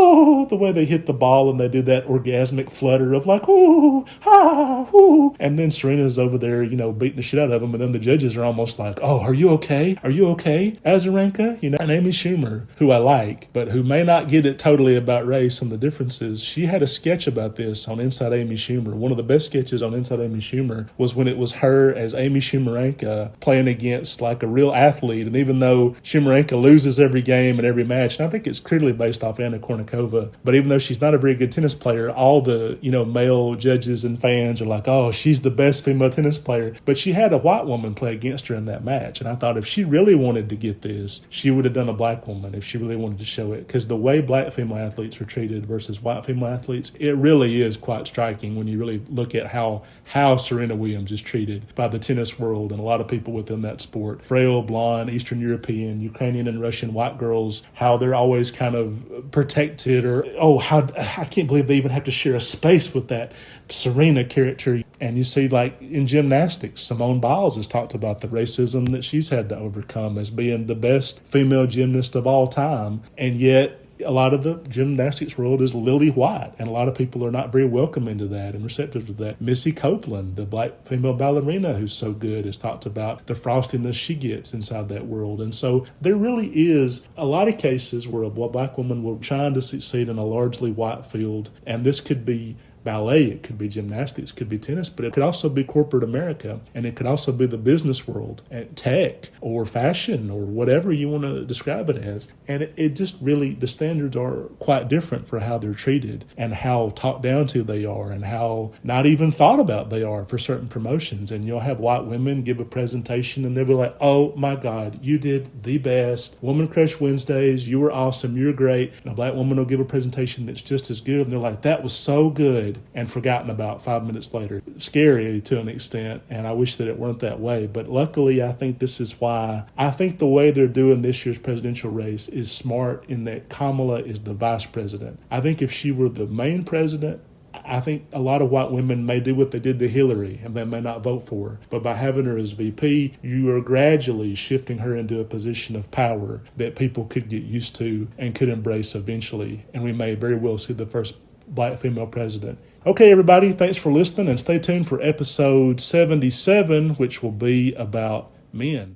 oh, the way they hit the ball and they do that orgasmic flutter of like, oh, ha, whoo. And then Serena's over there, beating the shit out of them. And then the judges are almost like, oh, are you okay? Are you okay, Azarenka? And Amy Schumer, who I like, but who may not get it totally about race and the differences. She had a sketch about this on Inside Amy Schumer. One of the best sketches on Inside Amy Schumer was when it was her as Amy Schumerenka playing against like a real athlete. And even though Schumerenka loses every game and every match, and I think it's clearly based off Anna Kournikova, but even though she's not a very good tennis player, all the, male judges and fans are like, oh, she's the best female tennis player. But she had a white woman play against her in that match. And I thought if she really wanted to get this, she would have done a black woman if she really wanted to show it. Because the way black female athletes are treated versus white female athletes, it really is quite striking when you really look at how Serena Williams is treated by the tennis world and a lot of people within that sport. Frail, blonde, Eastern European, Ukrainian, and Russian white girls, how they're always kind of protected or, how I can't believe they even have to share a space with that Serena character. And you see, like in gymnastics, Simone Biles has talked about the racism that she's had to overcome as being the best female gymnast of all time. And yet, a lot of the gymnastics world is lily white, and a lot of people are not very welcoming to that and receptive to that. Missy Copeland, the black female ballerina who's so good, has talked about the frostiness she gets inside that world. And so there really is a lot of cases where a black woman will try to succeed in a largely white field, and this could be ballet, it could be gymnastics, it could be tennis, but it could also be corporate America, and it could also be the business world, tech, or fashion, or whatever you want to describe it as. And it just really, the standards are quite different for how they're treated and how talked down to they are and how not even thought about they are for certain promotions. And you'll have white women give a presentation and they'll be like, oh my God, you did the best. Woman Crush Wednesdays, you were awesome, you're great. And a black woman will give a presentation that's just as good, and they're like, that was so good, and forgotten about 5 minutes later. Scary to an extent, and I wish that it weren't that way. But luckily, I think this is why I think the way they're doing this year's presidential race is smart, in that Kamala is the vice president. I think if she were the main president, I think a lot of white women may do what they did to Hillary, and they may not vote for her. But by having her as VP, you are gradually shifting her into a position of power that people could get used to and could embrace eventually. And we may very well see the first black female president. Okay, everybody, thanks for listening, and stay tuned for episode 77, which will be about men.